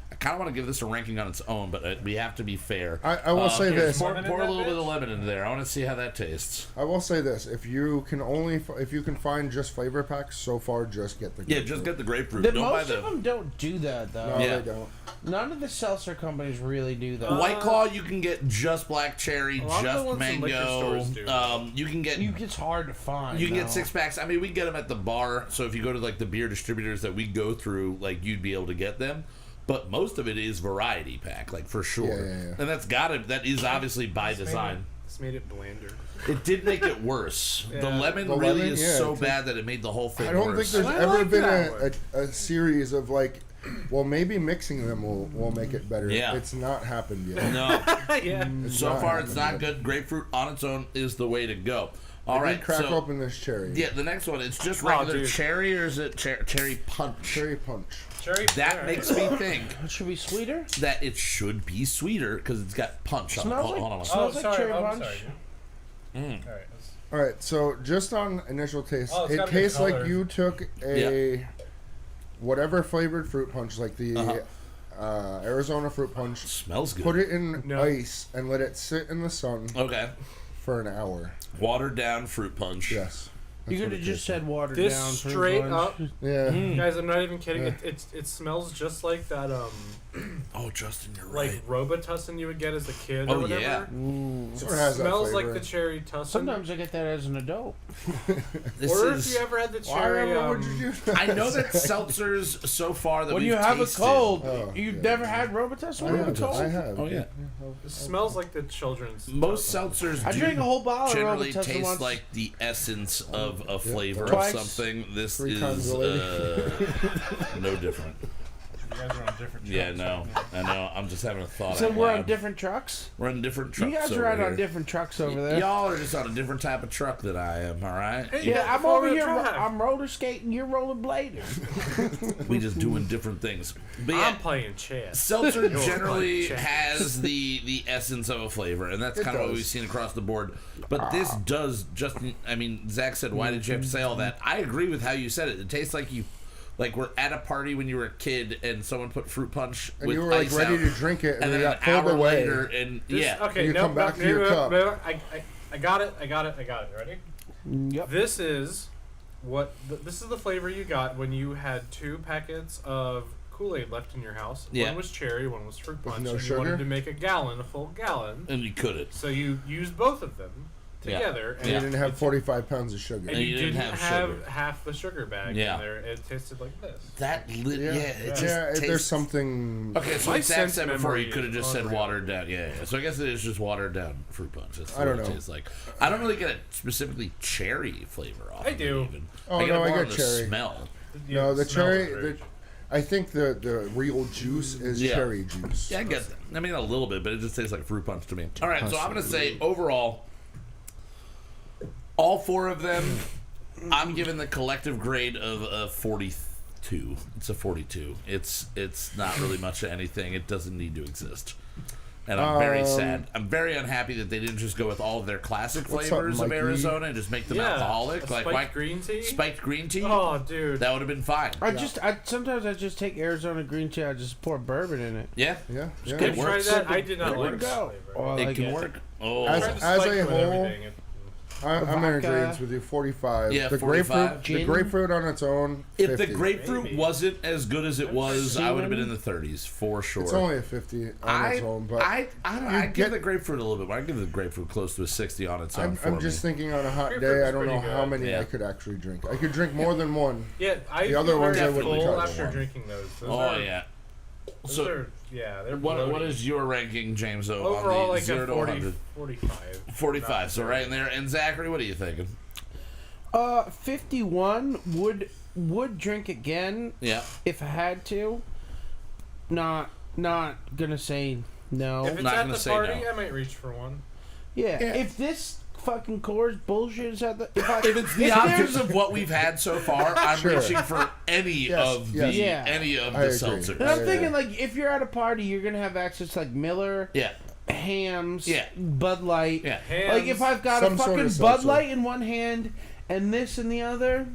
I kind of want to give this a ranking on its own, but we have to be fair. I will say this. Pour a little bit of lemon in there. I want to see how that tastes. I will say this: if you can find just flavor packs so far, just get the grapefruit. Just get the grapefruit. Most of them don't do that though. No, they don't. None of the seltzer companies really do that. White Claw, you can get just black cherry, just mango. You can get. It's hard to find. You can get 6-packs. I mean, we get them at the bar. So if you go to like the beer distributors that we go through, like you'd be able to get them. But most of it is variety pack, like for sure. Yeah. And that is obviously by design. This made it blander. It did make it worse. The lemon really is so bad that it made the whole thing worse. I don't think there's ever been a series of like, well, maybe mixing them will make it better. Yeah. It's not happened yet. No. So far, it's not good. Grapefruit on its own is the way to go. All right, crack open this cherry. Yeah, the next one, it's just regular cherry, or is it cherry punch? Cherry punch. That makes me think it should be sweeter. That it should be sweeter because it's got punch on it. Hold on. Smells like cherry punch. All right, so just on initial taste, it tastes like you took whatever flavored fruit punch, like the Arizona fruit punch. Smells good. Put it in ice and let it sit in the sun. Okay. For an hour. Watered down fruit punch. Yes. You could have just said watered this down. Straight up. Yeah. Guys, I'm not even kidding. It smells just like that. Oh, Justin, you're right. Like Robitussin you would get as a kid or whatever. Yeah. It smells like the cherry tussin. Sometimes I get that as an adult. If you ever had the cherry. I know that seltzers so far that when we've you have tasted, a cold, you've never had Robitussin. I have. Oh yeah. It smells like the children's. Most seltzers I drank a whole bottle generally of Robitussin taste once. like the essence of a flavor Twice. of something. This 3 is times no different. You guys are on different trucks. Yeah, no, I know. I'm just having a thought. So out we're loud. on different trucks? We're on different trucks. You guys over are out here. on different trucks over there. Y'all are just on a different type of truck than I am, all right? Hey, Yeah, I'm over here. drive. I'm roller skating. You're rollerblading. We just doing different things. But yeah, I'm playing chess. seltzer generally has the essence of a flavor, and that's kind of what we've seen across the board. But this does just. I mean, Zach said, "Why did you have to say all that?" I agree with how you said it. It tastes like you. Like we're at a party when you were a kid and someone put fruit punch And with you were like ice ready out, to drink it, and then it an got pulled hour away. later, and Okay, you come back to your cup. I got it. Ready? Yep. This is this is the flavor you got when you had 2 packets of Kool-Aid left in your house. Yeah. One was cherry, one was fruit punch. no and sugar? you wanted to make a full gallon. and you couldn't. So you used both of them together. And you didn't have 45 pounds of sugar. And you didn't have sugar. half the sugar bag Yeah. in there. It tasted like this. It just tastes. there's something. Okay, so My like Zach sense said before, memory you could have just is said unreal. watered down. Yeah. So I guess it is just watered down fruit punch. That's I don't what it know. tastes like. I don't really get a specifically cherry flavor off. I of do. It even. Oh, I get no, it I more get on the cherry. smell. No, the it smells cherry. very- I think the real juice is Yeah. cherry juice. Yeah, I get that. I mean, a little bit, but it just tastes like fruit punch to me. All right, so I'm going to say overall, all 4 of them, I'm giving the collective grade of a 42. It's a 42. It's not really much of anything. It doesn't need to exist. And I'm very sad. I'm very unhappy that they didn't just go with all of their classic What's up, flavors of Mikey? Arizona and just make them alcoholic. Like spiked green tea? Spiked green tea? Oh, dude. That would have been fine. Sometimes I just take Arizona green tea. I just pour bourbon in it. Yeah. Yeah. Have you tried works. that? I did not It like would the go. flavor. Oh, I It like can it. work. Oh. As Tried to a spike with whole, everything. I'm in vodka. agreement with you. 45. Yeah, the 45. grapefruit, the grapefruit on its own. If 50. the grapefruit Maybe. wasn't as good as it was, I would have been in the 30s for sure. It's only a 50 on its own, but I give get- the grapefruit a little bit more. I give the grapefruit close to a 60 on its own. I'm just thinking on a hot Grapefruit day, is I don't know pretty how good. many Yeah. I could actually drink. I could drink more than one. Yeah, I The other feel ones I very wouldn't full touch. after drinking those. Those Oh are, yeah. those So are, yeah, they're what bloated. is your ranking, Jameso? Overall, on the like 0 a to 40, 100? 45. 45. So right in there. And Zachary, what are you thinking? 51 would drink again Yeah. if I had to. Not gonna say no. If it's not at gonna the say party, no. I might reach for one. Yeah. If this fucking Coors bullshit is at the If it's the options of what we've had so far, I'm Sure. reaching for any of the Yeah. any of I the agree. seltzers. And I'm Yeah. thinking like if you're at a party, you're gonna have access to like Miller, Yeah. Hams, Yeah. Bud Light. Yeah. Like if I've got Some a sort fucking of Bud seltzer. Light in one hand and this in the other,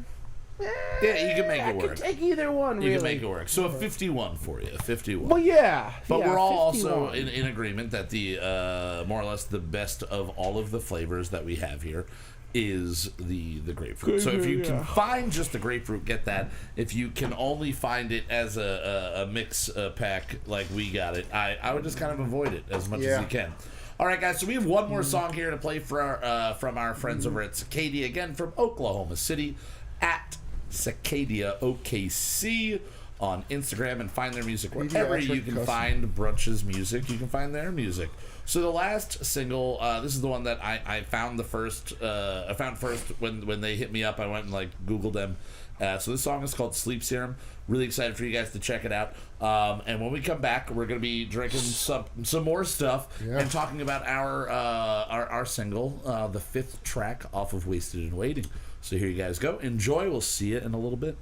Yeah, you can make it I work. could take either one, You really. can make it work. So a 51 for you. A 51. Well, yeah. But yeah, we're all 51. also in agreement that the more or less the best of all of the flavors that we have here is the grapefruit. So if you can find just the grapefruit, get that. If you can only find it as a mix pack like we got it, I would just kind of avoid it as much as you can. All right, guys, so we have one more song here to play for our, from our friends over at CICADIA, again from Oklahoma City, at CICADIA OKC on Instagram, and find their music wherever you can find Brunch's music. You can find their music. So the last single, this is the one that I found first when they hit me up. I went and like Googled them. So this song is called Sleep Serum. Really excited for you guys to check it out. And when we come back, we're going to be drinking some more stuff and talking about our single, the 5th track off of Wasted and Waiting. So here you guys go. Enjoy. We'll see you in a little bit.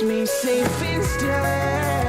Me safe instead.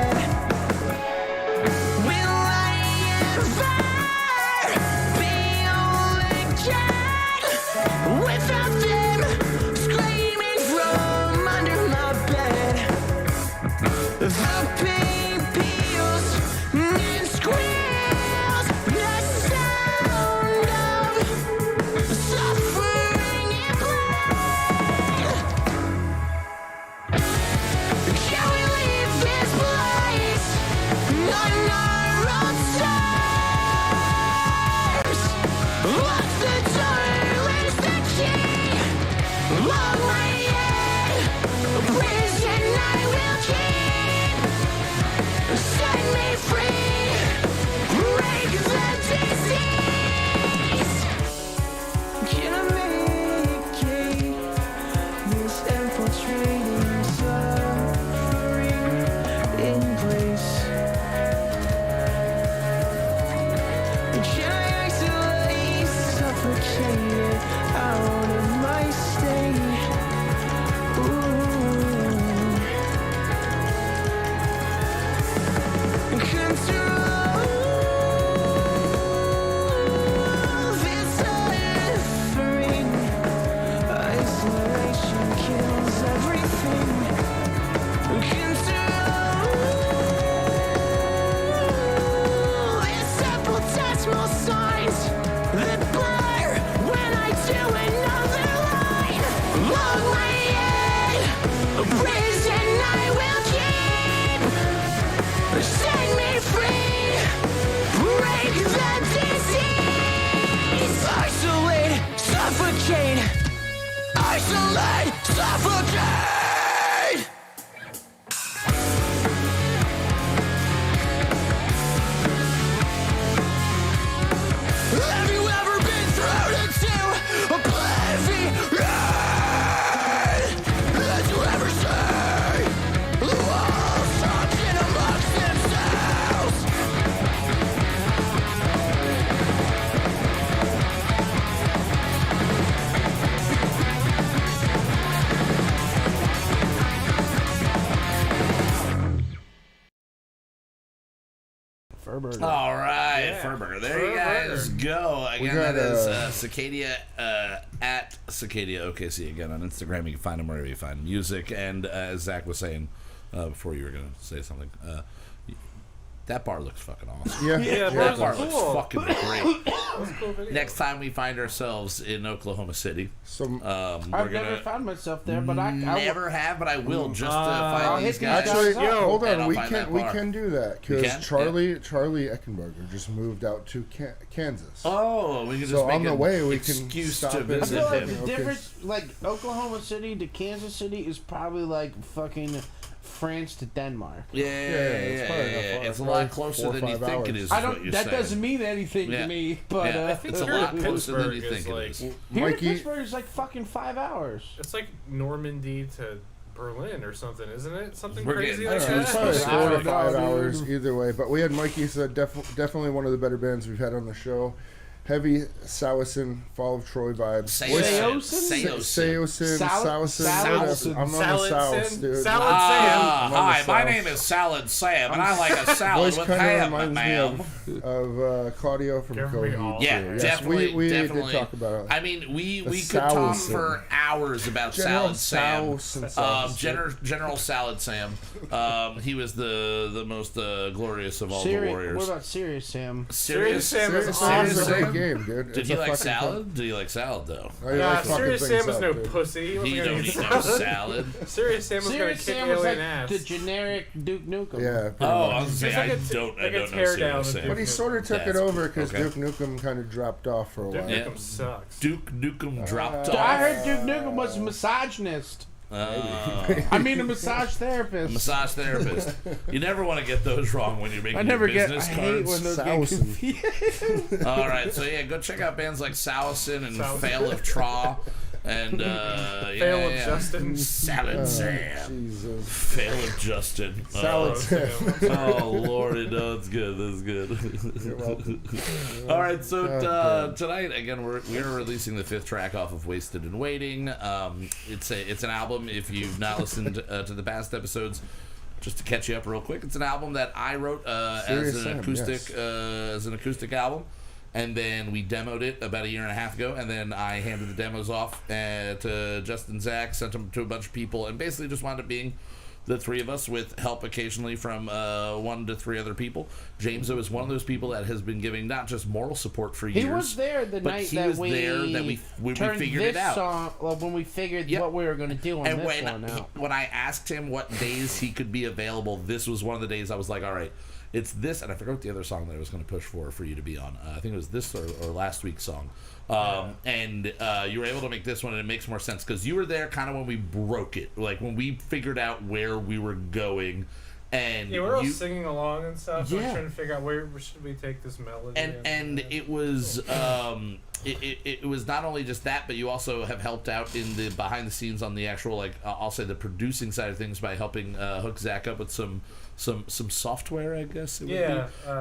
Furburger. All right, Yeah. Furburger. There you guys go. Again, got, that is CICADIA at CICADIA OKC. Again, on Instagram, you can find them wherever you find music. And as Zach was saying before, you were going to say something. That bar looks fucking awesome. Yeah, That bar cool. looks fucking great. That was a cool video. Next time we find ourselves in Oklahoma City, Some we're I've gonna never found myself there, but I never have, but I will just to I'll find these hit these guys. guys actually, up. hold And on. I'll We find can that we bar. can do that We because can? Charlie Eckenberger just moved out to Kansas. Oh, we can just So make on the an way, we can excuse stop to in. I visit feel like him. the Okay. difference, like Oklahoma City to Kansas City, is probably like fucking France to Denmark. it's probably not far. It's a Probably lot closer 4 or than you 5 think it hours. is. I what don't. you're That saying. doesn't mean anything Yeah. to me, but Yeah, it's a lot closer than you Pittsburgh think it is is. here Mikey, in Pittsburgh is like fucking 5 hours. It's like Normandy to Berlin or something, isn't it? Something We're crazy getting like I don't know, it's that. probably specific. 4 to 5 Dude. hours either way. But we had Mikey said definitely one of the better bands we've had on the show. Heavy Sowison, Fall of Troy vibes. Seosin. Sowison, Salad- Sowison. I'm on the Salad South, Sin- dude. Salad Ah, I'm on the hi, my South. name is Salad Sam, and I like a salad Voice with kind of ham, reminds ma'am. me of Claudio from Give me Cody. all too. Yeah, Yes, definitely. we definitely. did talk about it. I mean, we The could talk Sowison. for hours about General Salad Sam. Sowison. General Salad Sam. He was the most glorious of all the What warriors. about Serious Sam? Serious Sam is Serious awesome. Sam is a Sam? great game, dude. Did It's you a like fucking salad? Do you like salad though? fun- Oh, you Nah, like fucking Serious things Sam is up, no dude. pussy. He He wasn't don't gonna eat eat no salad. salad. Serious Sam was gonna Serious kick Sam was alien like ass. the generic Duke Nukem. Yeah. pretty Oh, much. I was gonna say He's like I a- don't like a know tear down Serious of Sam. But he sort of took That's it over because okay. Duke Nukem kind of dropped off for a while. Yeah. Nukem sucks. Duke Nukem dropped I off. heard Duke Nukem was a misogynist. I mean a massage therapist. Massage therapist. You never want to get those wrong when you're making I never your get. I business hate cards. when those get Sowison. confused. All right, so yeah, go check out bands like Sowison and Sowison. Fail of Traw and Fail of Justin. Salad Sam. Jesus. Fail of Justin. Salad Sam. Oh Lordy, no, it's good. That's good. You're welcome. All right, so God. tonight again we're releasing the 5th track off of Wasted and Waiting. It's an album. If you've not listened to the past episodes, just to catch you up real quick, it's an album that I wrote as Serious an Sam, acoustic yes. as an acoustic album. And then we demoed it about a year and a half ago, and then I handed the demos off to Justin Zach, sent them to a bunch of people, and basically just wound up being the 3 of us with help occasionally from 1 to 3 other people. Jameso is one of those people that has been giving not just moral support for years. He was there the but night he that was we there that we turned figured this it out. song. Well, when we figured Yep. what we were going to do on And this when one out. when I asked him what days he could be available, this was one of the days I was like, all right, it's this, and I forgot the other song that I was going to push for you to be on. I think it was this or last week's song. And you were able to make this one, and it makes more sense because you were there kind of when we broke it, like when we figured out where we were going. And Yeah, we're all singing along and stuff. Yeah. We're trying to figure out where should we take this melody. and it was it was not only just that, but you also have helped out in the behind the scenes on the actual, like I'll say the producing side of things by helping hook Zach up with some software, I guess it would yeah, be.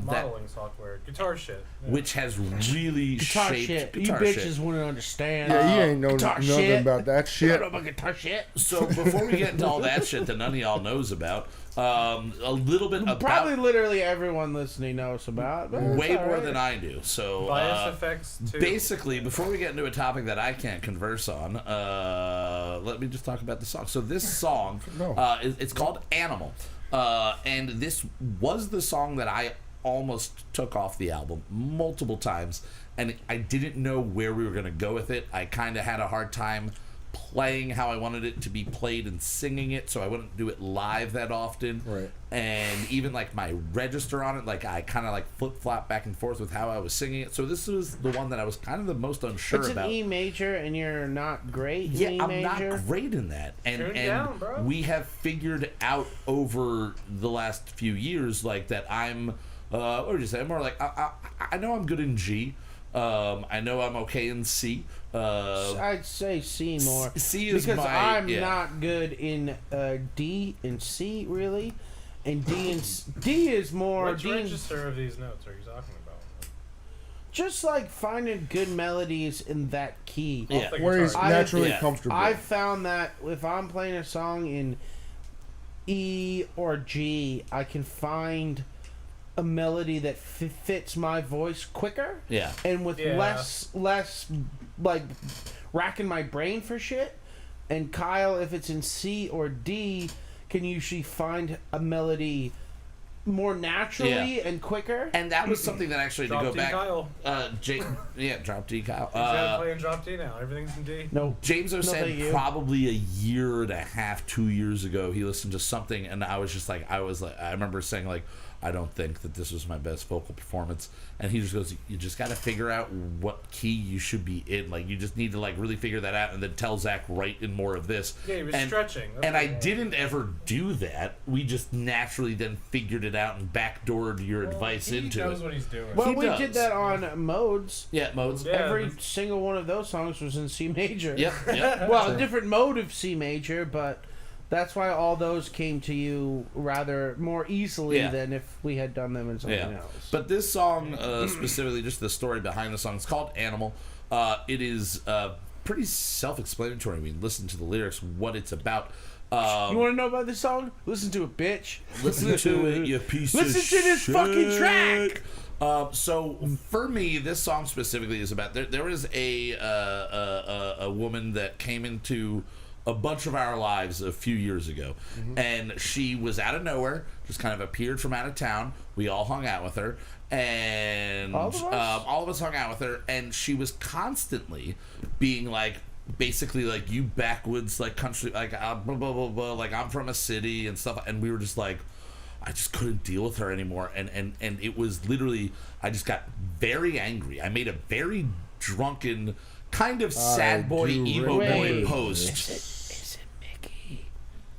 modeling software, guitar shit. Yeah. Which has really Guitar shaped shit. guitar You shit. bitches wouldn't understand. Yeah, you ain't know guitar nothing shit. about that I shit. don't know about guitar shit. So before we get into all that shit that none of y'all knows about, a little bit about Probably literally everyone listening knows about. But it's way all more right. than I do. So Bias effects too. basically, before we get into a topic that I can't converse on, let me just talk about the song. So this song, No. it's called Animal. And this was the song that I almost took off the album multiple times, and I didn't know where we were going to go with it. I kind of had a hard time playing how I wanted it to be played and singing it, so I wouldn't do it live that often. Right. And even like my register on it, like I kind of like flip-flop back and forth with how I was singing it. So this was the one that I was kind of the most unsure It's about. an E major, and you're not great in E I'm major. not great in that, and Tune down, bro. we have figured out over the last few years, like that I'm, what would you say? I'm more like I know I'm good in G. I know I'm okay in C. I'd say C more. C is because my- I'm yeah. not good in D and C really, and D is more. Which D and, register of these notes are you talking about? just like finding good melodies in that key. Yeah. the Where he's guitar. naturally Yeah. comfortable. I found that if I'm playing a song in E or G, I can find a melody that fits my voice quicker. Yeah. And with Yeah. less like racking my brain for shit. And Kyle, if it's in C or D, can usually find a melody more naturally and quicker. And that was something that actually, to Drop go D back, Kyle. drop D Kyle. He's playing drop D now. Everything's in D. No, Jameso said thank you. probably a year and a half, 2 years ago, he listened to something, and I was like, I remember saying, like, I don't think that this was my best vocal performance. And he just goes, you just got to figure out what key you should be in. Like, you just need to, like, really figure that out and then tell Zach, write in more of this. Yeah, he was stretching. That's And I all. didn't ever do that. We just naturally then figured it out and backdoored your advice He into knows it. what he's doing. Well, He we does. did that on Modes. Yeah, modes. Yeah. Every single one of those songs was in C major. Yep. Well, a different mode of C major, but that's why all those came to you rather more easily Yeah. than if we had done them in something Yeah. else. But this song, specifically, just the story behind the song, it's called Animal. It is pretty self-explanatory. I mean, listen to the lyrics, what it's about. You want to know about this song? Listen to it, bitch. Listen to it, you piece of Listen to this shit. fucking track. So for me, this song specifically is about there is a woman that came into a bunch of our lives a few years ago, and she was out of nowhere, just kind of appeared from out of town. We all hung out with her, and All of us? all of us hung out with her, and she was constantly being like, basically like, you backwoods, like country, like blah blah blah blah, like I'm from a city and stuff, and we were just like, I just couldn't deal with her anymore, and it was literally, I just got very angry. I made a very drunken, kind of sad boy, do emo boy remember post. Is it Mickey?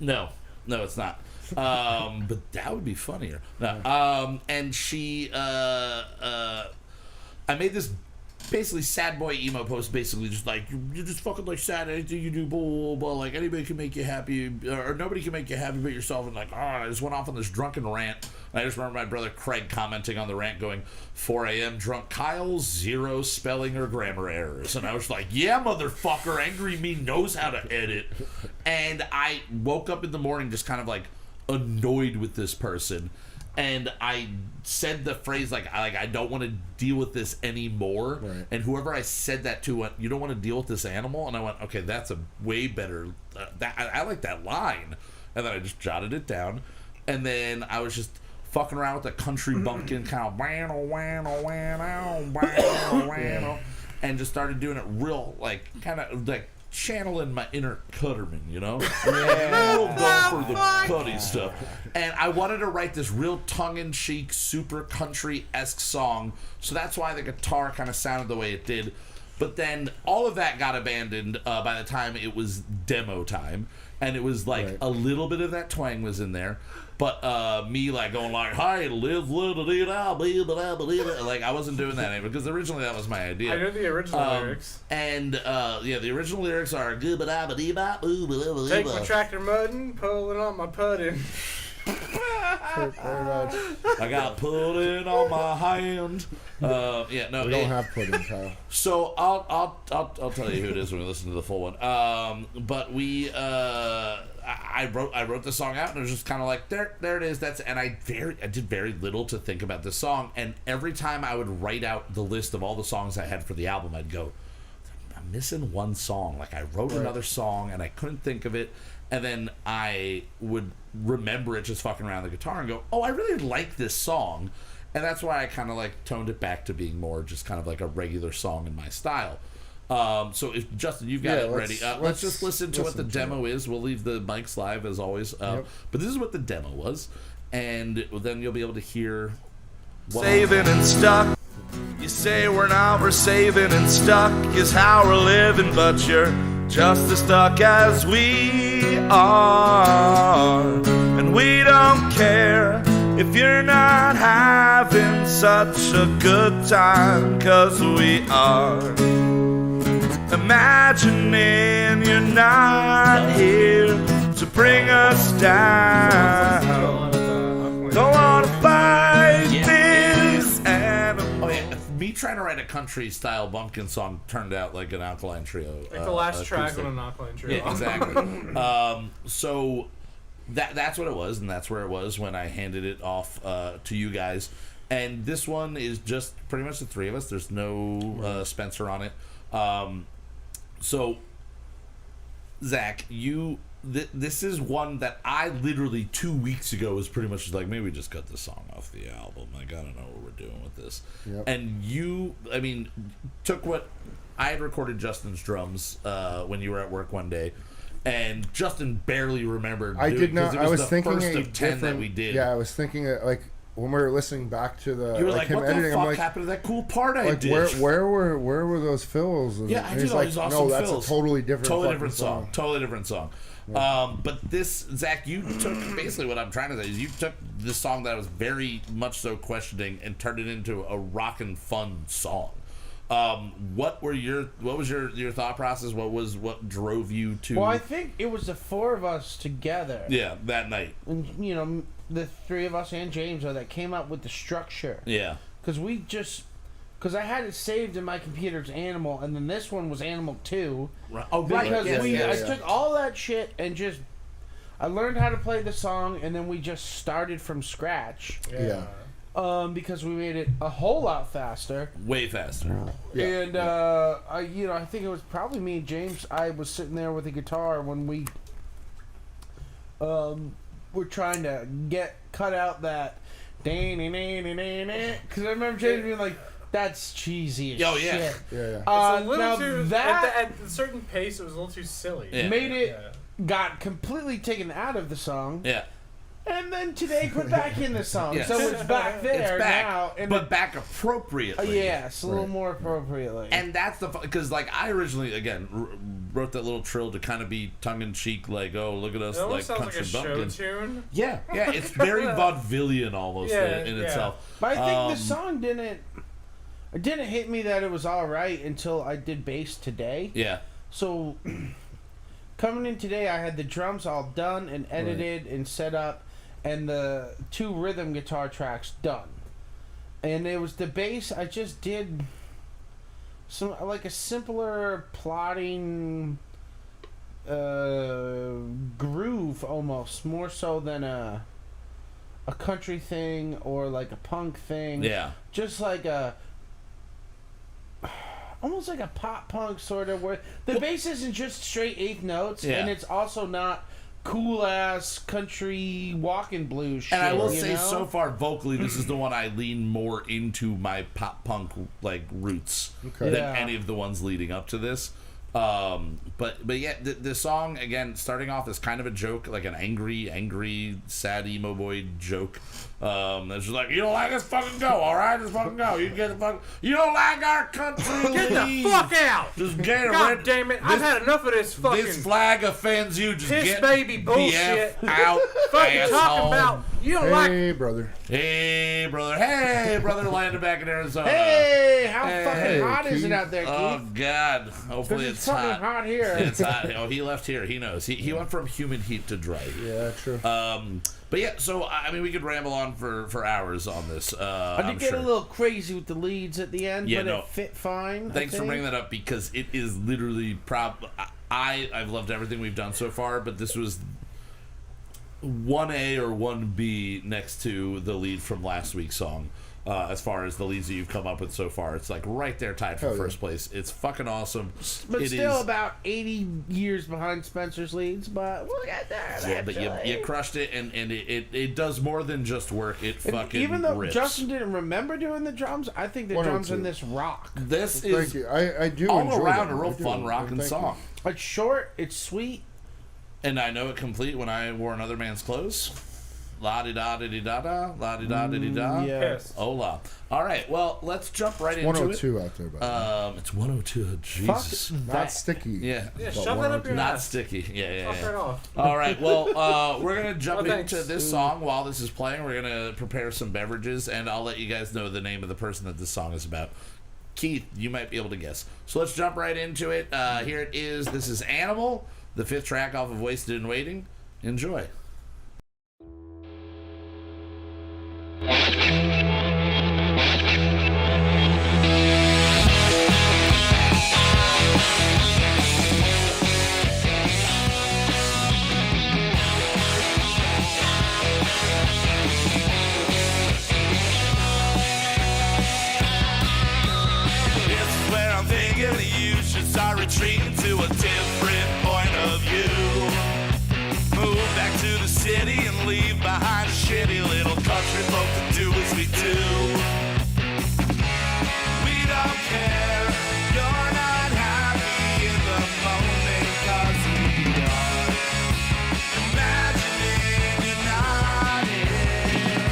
No, it's not. But that would be funnier. No. And she, I made this basically sad boy emo post, basically just like, you're just fucking like sad, anything you do, blah, blah, blah, like anybody can make you happy, or nobody can make you happy but yourself, and like, I just went off on this drunken rant. And I just remember my brother Craig commenting on the rant going, 4 a.m. drunk Kyle, 0 spelling or grammar errors. And I was like, yeah, motherfucker, angry me knows how to edit. And I woke up in the morning just kind of like annoyed with this person. And I said the phrase like I don't want to deal with this anymore. Right. And whoever I said that to went, you don't want to deal with this animal? And I went, okay, that's a way better. I like that line. And then I just jotted it down. And then I was just fucking around with the country bumpkin kind of and just started doing it real, like, kind of like channeling my inner Cutterman, you know? Real going for the Cuddy stuff. And I wanted to write this real tongue-in-cheek, super country-esque song, so that's why the guitar kind of sounded the way it did. But then all of that got abandoned by the time it was demo time, and it was like Right. a little bit of that twang was in there. But me like going like, hey, live little dee da like I wasn't doing that anymore, because originally that was my idea. I know the original lyrics. And the original lyrics are good ba ba dee ba boo ba Take my tractor mudding, pulling on my pudding. Very much. I got pudding on my hand. We don't have pudding, Kyle. So I'll tell you who it is when we listen to the full one. But we I wrote the song out, and it was just kind of like there it is. And I did very little to think about this song. And every time I would write out the list of all the songs I had for the album, I'd go, I'm missing one song. Like I wrote another song and I couldn't think of it. And then I would remember it just fucking around the guitar and go, oh, I really like this song. And that's why I kind of like toned it back to being more just kind of like a regular song in my style. So if Justin, you've got it ready. Let's just listen to what the demo is. We'll leave the mics live as always. But this is what the demo was. And then you'll be able to hear what Saving and stuck. You say we're not, we're saving and stuck is how we're living, but you're just as stuck as we are. And we don't care if you're not having such a good time, 'cause we are. Imagining you're not here to bring us down. Don't wanna fight this animal. Oh yeah, me trying to write a country style bumpkin song turned out like an Alkaline Trio. Like the last track acoustic. on an Alkaline Trio. Yeah, exactly. So that's what it was, and that's where it was when I handed it off to you guys. And this one is just pretty much the three of us. There's no Spencer on it. So, Zach, this is one that I literally 2 weeks ago was pretty much like, maybe we just cut the song off the album. Like, I don't know what we're doing with this. Yep. And you, I mean, took what I had recorded Justin's drums when you were at work one day. And Justin barely remembered. I did not. It I was the thinking first a of 10 that different. we did. Yeah, I was thinking like when we were listening back to the You were like, him what the editing. fuck I'm like, happened to that cool part I like did? where were those fills? And, Yeah, I and did he's all like, these awesome no, that's fills. a totally different fucking song. Totally different song. But this, Zach, you took basically what I'm trying to say is you took this song that I was very much so questioning and turned it into a rockin' fun song. What was your thought process? What drove you to? Well, I think it was the four of us together. Yeah, that night. And, you know, the three of us and Jameso that came up with the structure. Yeah. Because I had it saved in my computer as Animal, and then this one was Animal 2. Right. Oh, right. Because Yes. I took all that shit and just... I learned how to play the song, and then we just started from scratch. Yeah. Because we made it a whole lot faster. Way faster. Yeah. And, I think it was probably me and James. I was sitting there with the guitar when we... were trying to cut out that... Because I remember James being like... That's cheesy as Oh, yeah. shit. Yeah. It's a little now too that at a certain pace. It was a little too silly. Yeah. made it got completely taken out of the song, Yeah. and then today put back in the song. Yes. So it's back there It's back, now, and but back appropriately. yes, a little more appropriately. And that's the because like I originally wrote that little trill to kind of be tongue in cheek, like, oh, look at us, It like almost sounds like country a show bumpkins. tune. Yeah, it's very vaudevillian almost in itself. But I think the song didn't hit me that it was all right until I did bass today. Yeah, So coming in today, I had the drums all done and edited and set up, and the 2 rhythm guitar tracks done. And it was the bass. I just did some like a simpler plotting groove almost, more so than a country thing or like a punk thing. yeah. Just like almost like a pop punk sort of, where the bass isn't just straight 8th notes, Yeah. and it's also not cool ass country walking blues shit. And I will you say, know? so far vocally, this is the one I lean more into my pop punk like roots than Yeah. any of the ones leading up to this. But yeah, the song again, starting off as kind of a joke, like an angry, sad emo boy joke. It's just like, you don't like us, fucking go, all right, just fucking go. You get the fuck. You don't like our country, Get the leave. fuck out! Just get God rid. damn it! I've had enough of this fucking This flag offends you. Just piss get baby the bullshit. F out, fucking asshole. talking about. You don't like. Hey, brother. Hey brother, landed back in Arizona. Hey, how Hey, fucking hot is Keith. it out there, Keith? Oh God! Hopefully 'Cause it's it's fucking hot. hot here. It's hot. Oh, he left here. He knows. He went from humid heat to dry heat. Yeah, true. But yeah, so I mean, we could ramble on for hours on this. I I'm did get sure. a little crazy with the leads at the end, Yeah, but no. it fit fine. Thanks for bringing that up because it is literally I've loved everything we've done so far, but this was 1A or 1B next to the lead from last week's song. As far as the leads that you've come up with so far, it's like right there tied for Hell yeah. first place. It's fucking awesome. But It still is- about 80 years behind Spencer's leads, but we'll get there. Yeah, but eventually. you crushed it, and it does more than just work. It And fucking even though rips. Justin didn't remember doing the drums, I think the 102. drums in this rock. This Thank is you. I do all enjoy around them. a real I do. fun rocking Thank you. song. It's short, it's sweet. And I know it complete when I wore another man's clothes. La di da di da da, la di da di da. Yeah. Piss. Hola. All right, well, let's jump right It's into 102 out there, by the way. it. It's 102. Jesus. Not that. sticky. Yeah. Yeah, But shove that up 102. your Not ass. sticky. Yeah. Fuck right off. All right. Well, we're gonna jump Oh, thanks. into this song while this is playing. We're gonna prepare some beverages, and I'll let you guys know the name of the person that this song is about. Keith, you might be able to guess. So let's jump right into it. Here it is. This is Animal, the 5th track off of Wasted and Waiting. Enjoy. too. We don't care. You're not happy in the moment 'cause we are imagining you're not here.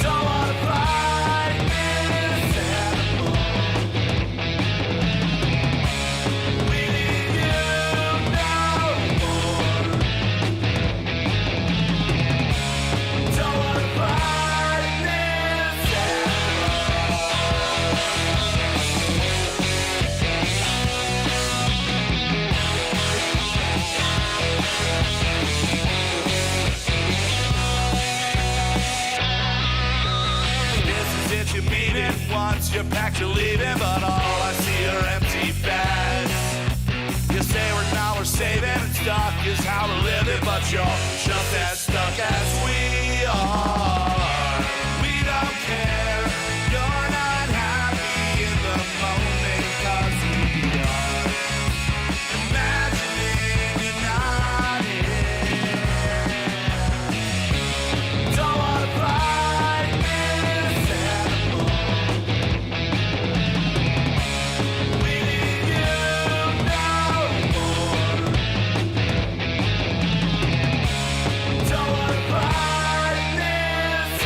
Don't wanna fight this animal. We need you no more. Don't wanna fight this This is it, you mean it once, you're packed, you're leaving, but all I see are empty bags. You say we're saving and stuck is how we're living, but you're just as stuck as we are. We don't care, you're not happy in the moment 'cause we are imagining you're not here. Don't wanna fight this animal. We need you no more. Don't wanna fight this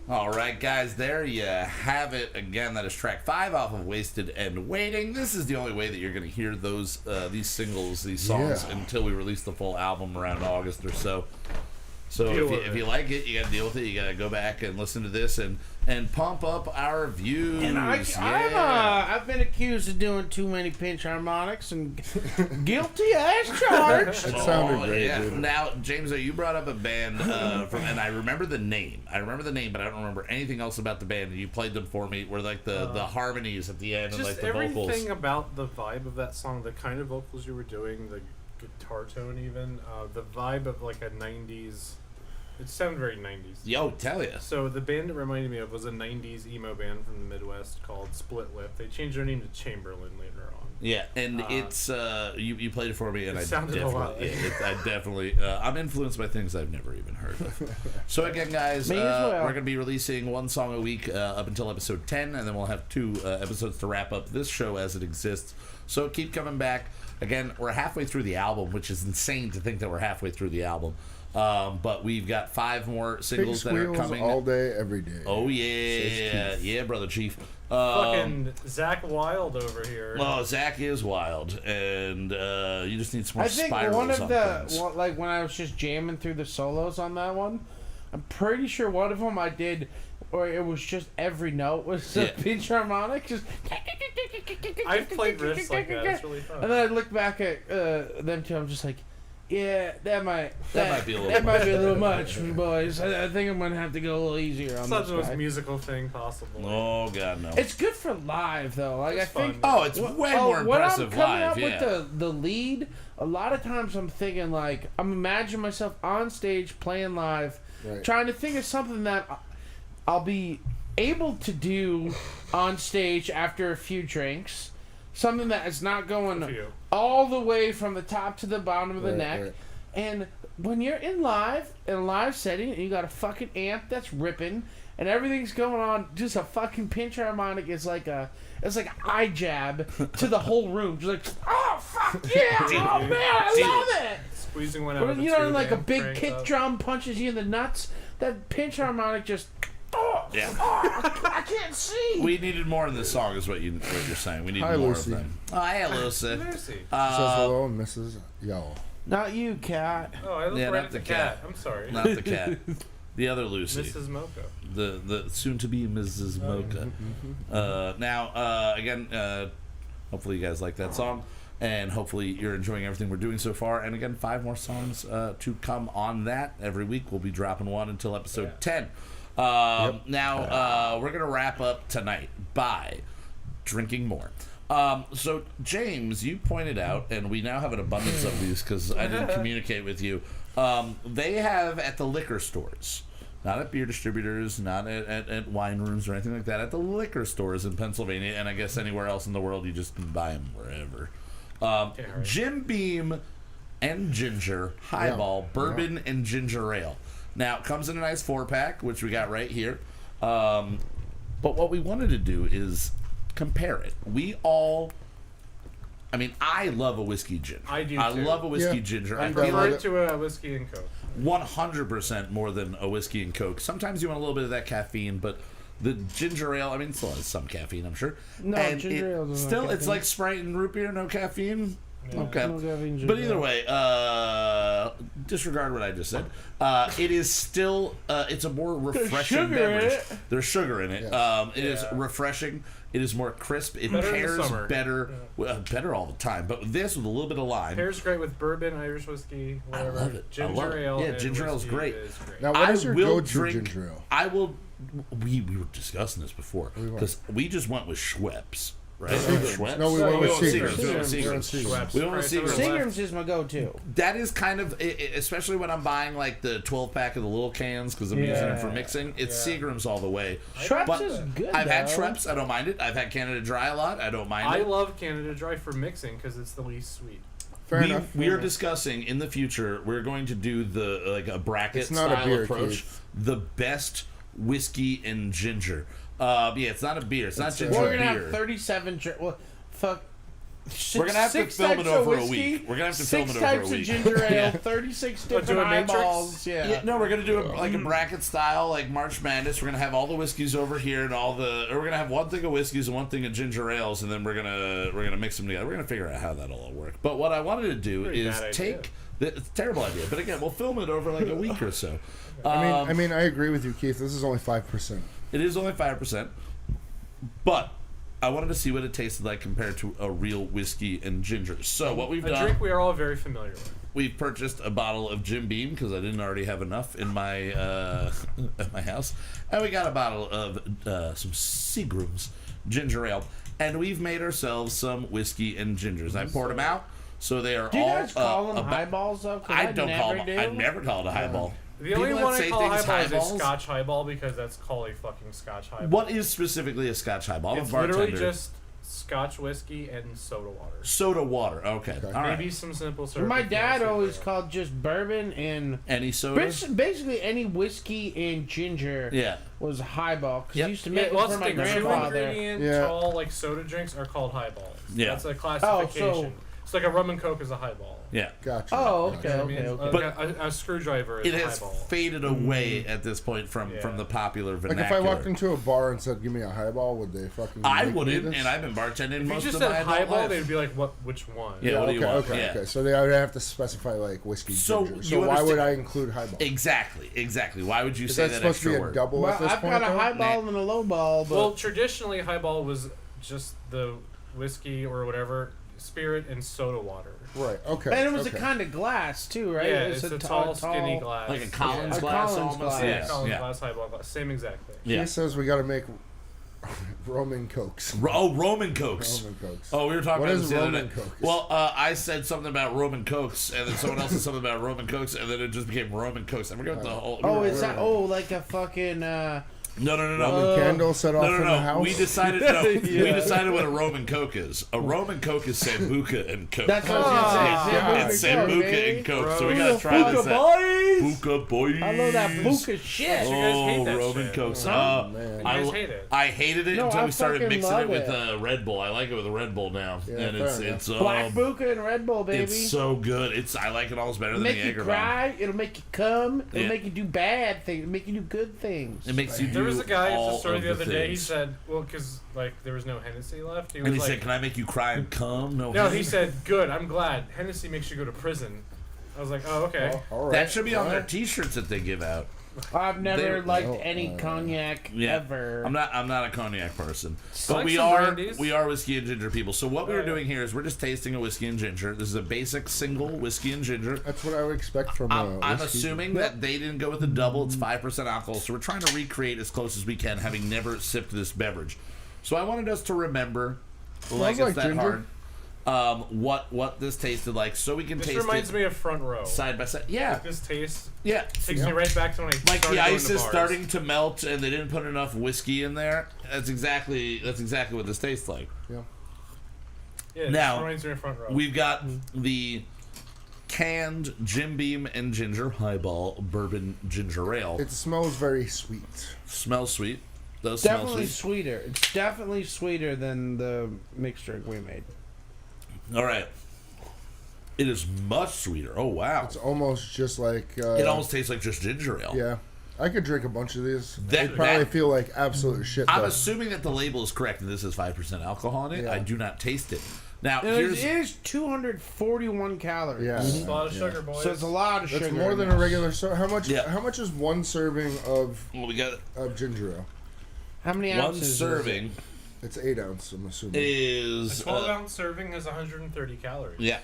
All right, guys, there you have it. Again, that is track 5 off of Wasted and Waiting. This is the only way that you're going to hear these singles, these songs, until we release the full album around August or so. So if you like it, you got to deal with it. You got to go back and listen to this and pump up our views. And I've been accused of doing too many pinch harmonics and guilty as charged. It sounded great, dude. Now, Jameso, you brought up a band and I remember the name. But I don't remember anything else about the band. You played them for me, where like the harmonies at the end and like the vocals. Everything about the vibe of that song, the kind of vocals you were doing, the guitar tone, even the vibe of like a '90s. It sounded very 90s. Yo, tell ya. So the band it reminded me of was a 90s emo band from the Midwest called Split Lip. They changed their name to Chamberlain later on. Yeah, and it's you played it for me, and it I sounded definitely, I definitely, I'm influenced by things I've never even heard of. So again, guys, we're gonna be releasing one song a week up until episode 10, and then we'll have 2 episodes to wrap up this show as it exists. So keep coming back. Again, we're halfway through the album, which is insane to think that we're halfway through the album. But we've got 5 more singles that are coming all day, every day. Oh yeah, brother Chief. Fucking Zach Wild over here. Well, Zach is wild, and you just need some more I think spirals one of on the things. like when I was just jamming through the solos on that one, I'm pretty sure one of them I did, or it was just every note was a pinch harmonic. Just I've played riffs like that. It's really fun. And then I look back at them two. I'm just like, yeah, that might be a little much, boys. I think I'm gonna have to go a little easier on It's this not the most guy. musical thing possible. Oh god, no. It's good for live though. Like It's I think. fun. It's way more impressive when I'm coming live. up Yeah. with the lead, a lot of times I'm thinking like I'm imagining myself on stage playing live, trying to think of something that I'll be able to do on stage after a few drinks. something that is not Good for going you. all the way from the top to the bottom of the Right, neck. right. And when you're in a live setting, and you got a fucking amp that's ripping, and everything's going on, just a fucking pinch harmonic is like an eye jab to the whole room. Just like, oh fuck yeah, oh man, I love it. Squeezing one out But of the you know, tube like a and big cranked kick up. drum punches you in the nuts. That pinch harmonic just, Yeah. I can't see. We needed more in this song, is what you're saying. We need Hi, more Lucy. of them. Oh, hey, Lucy. Lucy. She says hello, Mrs. Yellow. Not you, cat. Oh, I looked Yeah, right not at the the cat. cat. I'm sorry. Not the cat. The other Lucy. Mrs. Mocha. The soon-to-be Mrs. Mocha. Again, hopefully you guys like that song, and hopefully you're enjoying everything we're doing so far. And again, 5 more songs to come on that. Every week we'll be dropping one until episode 10. Now, we're going to wrap up tonight by drinking more. So, James, you pointed out, and we now have an abundance of these because I didn't communicate with you. They have at the liquor stores, not at beer distributors, not at wine rooms or anything like that, at the liquor stores in Pennsylvania, and I guess anywhere else in the world, you just can buy them wherever. Jim Beam and ginger, highball, bourbon, and ginger ale. Now, it comes in a nice 4-pack, which we got right here. But what we wanted to do is compare it. I love a whiskey ginger. I do, I too. love a whiskey Yeah. ginger. I I prefer feel Prefer like it to a whiskey and coke. 100% more than a whiskey and coke. Sometimes you want a little bit of that caffeine, but the ginger ale, it still has some caffeine, I'm sure. No, and ginger ale doesn't have still, it's caffeine. like Sprite and root beer, no caffeine. Okay. No caffeine, But ginger either ale. way, disregard what I just said. It is still, it's a more refreshing sugar in beverage. it. There's sugar in it. Yes. It is refreshing. It is more crisp. It Better in the pairs summer. better. Well, better all the time. But this with a little bit of lime. Pairs great with bourbon, Irish whiskey, whatever. love it. I Ginger love it. ale. Yeah, and ginger ale's whiskey great. is great. Now, what is your will go-to drink, ginger ale? I will. We were discussing this before because we just went with Schweppes, right? Schweppes. No, we went with Seagram's. We went with We went with Seagram's. Seagram's. We went with Price of Seagram's. it. Seagram's is my go-to. That is kind of, especially when I'm buying like the 12-pack of the little cans because I'm using them for mixing. It's Seagram's all the way. Schweppes But is good, I've had though. Schweppes. I don't mind it. I've had Canada Dry a lot. I don't mind I it. love Canada Dry for mixing because it's the least sweet. Fair enough. We fair are enough. discussing in the future. We're going to do a bracket It's not a style beer, approach. Keith. The best whiskey and ginger. It's not a beer. It's not ginger We're gonna beer. have 37. Fuck. We're gonna have to Six film it types of over a whiskey, week. We're gonna have to film it over a 6 types week. of ginger ale, Yeah. 36 But do different a matrix? eyeballs. Yeah, no, we're gonna do like a bracket style, like March Madness. We're gonna have all the whiskeys over here and we're gonna have one thing of whiskeys and one thing of ginger ales, and then we're gonna mix them together. We're gonna figure out how that'll all work. But what I wanted to do Pretty is bad idea. take. It's a terrible idea, but again, we'll film it over like a week or so. I mean, I agree with you, Keith. This is only 5%. It is only 5%, but I wanted to see what it tasted like compared to a real whiskey and ginger. So what we've A done, drink we are all very familiar with. we've purchased a bottle of Jim Beam because I didn't already have enough in my at my house, and we got a bottle of some Seagram's ginger ale, and we've made ourselves some whiskey and gingers. I poured them out, so they are Do you all. guys call them about- highballs though? 'Cause I don't call never them. do. I never called a highball. The only People one that I say call things highball is a highballs- Scotch highball because that's called a fucking Scotch highball. What is specifically a Scotch highball? I'm It's a bartender. literally just Scotch whiskey and soda water. Soda water. Okay. All right. Maybe some simple syrup. My if you dad want to always say called just bourbon and Any soda? basically any whiskey and ginger Yeah. was a highball because Yep. he used to that. make Yeah, it well, for that's my the thing. Two grandfather. ingredient Yeah. tall like soda drinks are called highballs. Yeah. That's a classification. so- It's like a rum and coke is a highball. Yeah. Gotcha. Oh, Gotcha. okay, You know what I mean? okay. But a screwdriver is It a has highball. faded away at this point from Yeah. the popular Like vernacular. if I walked into a bar and said, "Give me a highball," would they fucking? I make me wouldn't, this? and I've been bartending If you most just of said my adult highball, life. they'd be like, "What? Which one?" Yeah, what do you okay, want? okay, Yeah. okay. So they would have to specify like whiskey So ginger. you So why would understand- I include highball? Exactly. Why would you Is say that that supposed to extra be a word? double Well, at this I've point? got a though? highball and a low ball, but Well, traditionally, highball was just the whiskey or whatever, spirit and soda water. Right. Okay. and it was okay. a kind of glass too, right? Yeah, It it's was a tall, skinny glass. Like a Collins A glass Collins almost? glass. Yeah. Collins yeah. glass, highball glass, same exact thing. Yeah. He says we got to make Roman Cokes. Roman Cokes. Roman Cokes. Oh, we were talking What about is this the other Roman day. Cokes? Well, I said something about Roman Cokes, and then someone else said something about Roman Cokes, and then it just became Roman Cokes. And we're going to the whole. Oh, is that like a fucking No. Roman candle set off in the house. We decided. No, we decided what a Roman Coke is. A Roman Coke is Sambuca and Coke. That's what I was gonna It's say. Sambuca and Coke. So we gotta try this. Buka boys. I love that Buka shit. You guys hate that Roman shit. Cokes. man. You guys hate it. I hated it No, until I we started fucking mixing love it with it. Red Bull. I like it with a Red Bull now, Yeah, and fair it's Black Buka and Red Bull, baby. it's so good. I like it almost better It'll than the make you Jaeger bomb. cry. It'll make you come. It'll Yeah. make you do bad things. It'll make you do good things. It makes you do There was a guy at all the store of the other day. He things. said, "Well, because like there was no Hennessy left." He was And he like, said, "Can I make you cry and come?" "No." He said, "Good. I'm glad. Hennessy makes you go to prison." I was like, "Oh, okay." All right. That should be on Well, their T-shirts that they give out. I've never They- liked any cognac ever. I'm not a cognac person, but like we some are brandies. whiskey and ginger people. So what we're doing here is we're just tasting a whiskey and ginger. This is a basic single whiskey and ginger. That's what I would expect from a I'm whiskey. assuming that they didn't go with the double. It's 5% alcohol, so we're trying to recreate as close as we can, having never sipped this beverage. So I wanted us to remember, like it's like that ginger. hard, what this tasted like, so we can This taste reminds it me of Front Row. side by side. Yeah, This taste yeah. takes me right back to when I Like started the going ice to is bars. starting to melt, and they didn't put enough whiskey in there. That's exactly what this tastes like. Yeah. Yeah, this Now, reminds me of Front Row. We've got the canned Jim Beam and Ginger Highball Bourbon Ginger Ale. It smells very sweet. Smells sweet. Does smell Definitely sweet. sweeter. It's definitely sweeter than the mixed drink we made. All right. It is much sweeter. Oh wow! It's almost just like. It almost tastes like just ginger ale. Yeah. I could drink a bunch of these. That- They'd probably that- feel like absolute shit. I'm though. assuming that the label is correct and this is 5% alcohol in it. Yeah. I do not taste it. Now It here's is 241 calories. Yeah. It's a lot of sugar, boys. So it's a lot of That's sugar. more in than this. a regular. So how much? Yeah. How much is one serving of well, we got ginger ale? How many one ounces? is it? serving It's 8 ounce. I'm assuming. is A 12-ounce serving has 130 calories. yeah.